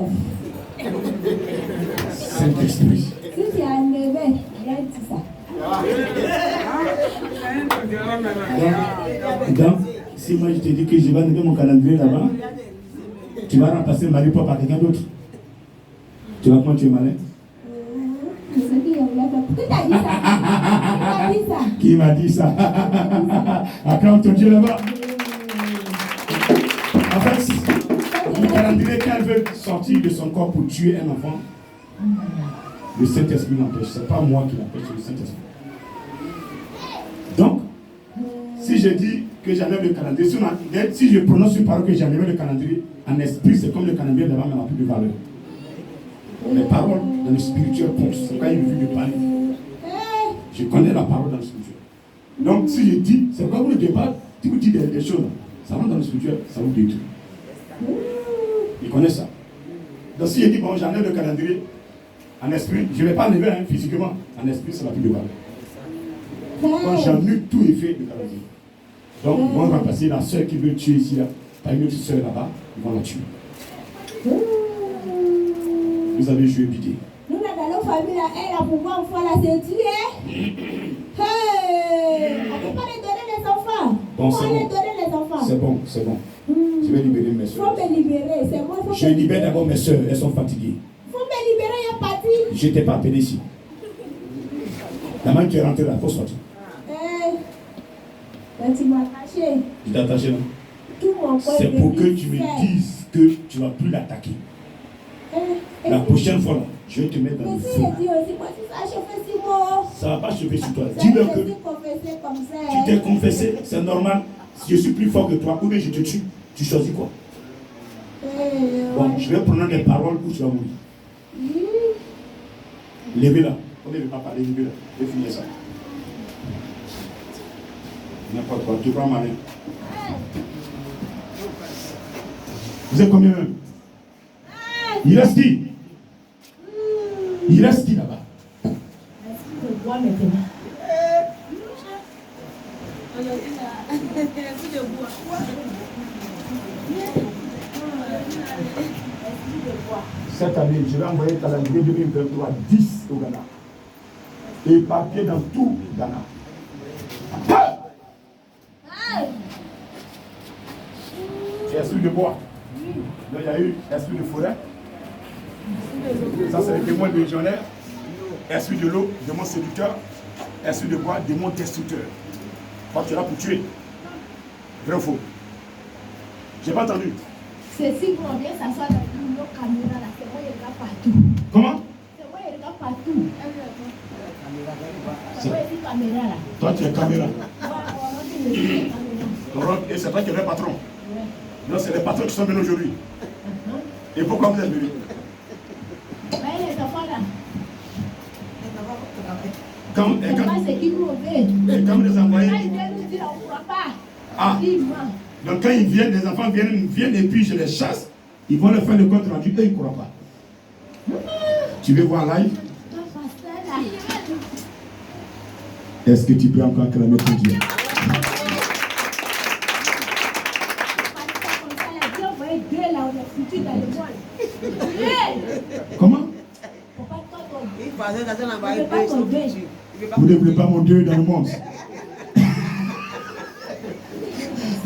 Saint-Esprit. Si tu es à 9, il y a dit ça. Donc, si moi je te dis que je vais enlever mon calendrier là-bas, tu vas remplacer Marie-Paul par quelqu'un d'autre. Tu vois comment tu es malin? C'est ce qui est là. Pourquoi t'as dit ça? Qui t'a dit ça? Qui m'a dit ça? Acclame ton Dieu là-bas. En fait, le calendrier qu'elle veut sortir de son corps pour tuer un enfant, le Saint-Esprit l'empêche. Ce n'est pas moi qui l'empêche, c'est le Saint-Esprit. Donc, si je dis que j'enlève le calendrier, si je prononce une parole que j'enlève le calendrier, en esprit, c'est comme le calendrier là-bas, mais n'a plus de valeur. Les paroles dans le spirituel comptent. C'est quand il me vu de parler. Je connais la parole dans le spirituel. Donc, si je dis, c'est comme le départ, si vous dites des choses, ça rentre dans le spirituel, ça vous détruit. Il connaît ça. Donc, si je dis, bon, j'enlève le calendrier, en esprit, je ne vais pas enlever physiquement. En esprit, ça n'a plus de valeur. Quand j'annule tout effet de calendrier. Donc, ils vont remplacer la soeur qui veut tuer ici, là, par une autre soeur là-bas, ils vont la tuer. Vous avez joué bidé. Nous, dans nos familles, elle a pouvoir une fois la séduire. Hey! On ne peut pas les donner les enfants. Bon, c'est bon. Les donner les enfants. C'est bon, c'est bon. Je vais libérer mes Il soeurs. faut me libérer, c'est moi. Je libère d'abord mes soeurs, elles sont fatiguées. Il faut me libérer, il y a parti. Je ne t'ai pas appelé ici. La main qui est rentrée là, il faut sortir. Tu m'as attaché. Je t'ai attaché là. Tout mon corps. C'est pour que tu me dises que tu ne vas plus l'attaquer. La prochaine fois là, je vais te mettre dans le feu. Mais si je dis aussi, moi, si ça a chauffé si moi. Ça ne va pas chauffer sur toi. Dis-leur que confessé comme ça. tu t'es confessé, c'est normal. Si je suis plus fort que toi, ou bien je te tue, tu choisis quoi? Bon, je vais prendre des paroles où tu vas mourir. Levez-la. On ne veut pas parler, levez-la. Je vais finir ça. N'importe quoi, tu prends ma main. Vous êtes combien même? Il reste qui? Il reste qui là-bas? Je bois maintenant. Cette année, je vais envoyer le calendrier 2023 10 au Ghana. Et papier dans tout Ghana. C'est esprit de bois. Là, il y a eu esprit de forêt. Ça, c'est le démon légionnaire. Esprit de l'eau, démon séducteur. Esprit de bois, démon destructeur. Quand tu es là pour tuer. Vrai ou faux? J'ai pas entendu. C'est si on vient s'asseoir dans nos caméras là, c'est moi il regarde partout. Comment? C'est moi il regarde partout. C'est moi il caméra là. Toi, tu es caméra. Et c'est toi qui es le patron. Non, c'est les patrons qui sont venus aujourd'hui. Et pourquoi vous êtes venus? Les enfants là. Quand les envoyés. Ah. Donc quand ils viennent, les enfants viennent et puis je les chasse, ils vont leur faire le compte rendu, eux ils ne croient pas. Tu veux voir live? Est-ce que tu peux encore acclamer ton Dieu? Comment? Vous ne voulez pas mon Dieu dans le monde.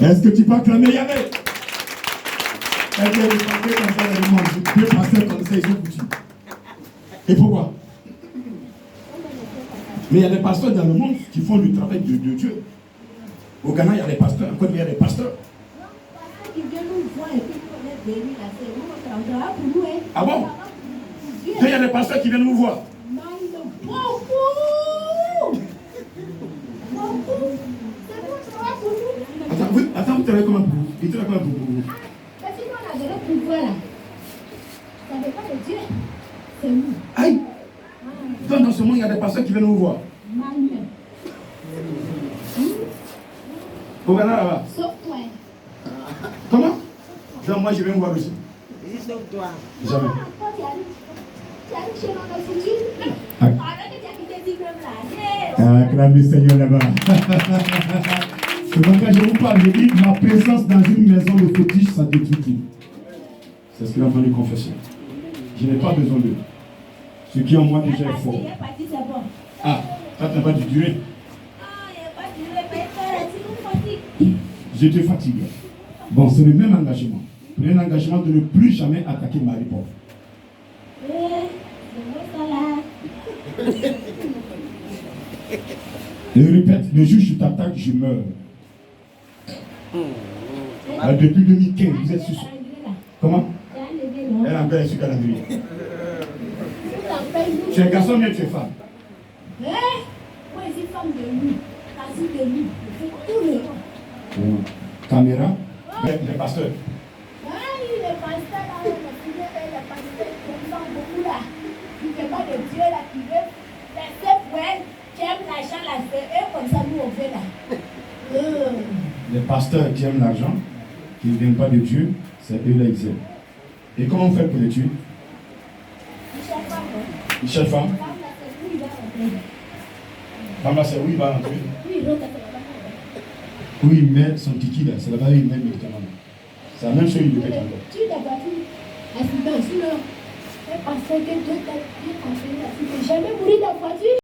Est-ce que tu peux acclamer Yahvé? Est-ce que tu peux comme ça dans le monde? Je peux passer comme ça, ils sont foutus. Et pourquoi? Mais il y a des pasteurs dans le monde qui font le travail de Dieu. Au Ghana, il y a des pasteurs. En Côte d'Ivoire, il y a des pasteurs. Qui vient nous voir et puis on est bénis là, c'est nous, on travaille pour nous. Ah bon? Il y a des pasteurs qui viennent nous voir. Beaucoup! Beaucoup! C'est bon, ça va pour nous. Attends, vous travaillez comment pour vous? Il travaille comment pour vous? Parce que nous, on a donné pouvoir là. Ça ne dépend de Dieu. C'est nous. Aïe! Donc, dans ce monde, il y a des pasteurs qui viennent nous voir. Manuel. Au Ghana, là-bas. Sauf toi. Comment? Donc, moi, je vais me voir aussi. Sauf toi. Jamais. Quand tu arrives chez nous, on a foutu. Ah. Alors que tu as quitté 10 là. Acclame le Seigneur là-bas. C'est donc quand je vous parle, je dis ma présence dans une maison de fétiche, ça détruit tout. C'est ce qu'il est en train de confesser. Je n'ai pas besoin d'eux. Ce qui est en moi déjà est fort. Ah, ça n'a pas dû durer. Je te fatigue. Bon, c'est le même engagement. Prenez l'engagement de ne plus jamais attaquer Marie-Paul. Je répète, le jour où je t'attaque, je meurs. Depuis 2015, vous êtes sur ça. Comment? Elle a encore sur calendrier. Tu es un garçon, mais tu es femme. Moi, je suis femme de lui. Quasi de lui. Je fais tout le temps. Caméra, les pasteurs. Ah, il est pasteur là, le pasteur qui aime beaucoup là. Qui ne fait pas de Dieu là, qui veut rester pour elle, qui aime l'argent là, c'est eux comme ça nous on fait là. Les pasteurs qui aiment l'argent, qui ne viennent pas de Dieu, c'est eux là ils aiment. Et comment on fait pour les tuer? Ils cherchent femme. Femme là, c'est où il va entrer? Où il met son kiki là, c'est là-bas où il met le médicament. C'est la même chose, il le fait encore. Tu n'as pas vu accident, sinon, un pasteur que Dieu t'a dit, jamais mourir dans la voiture.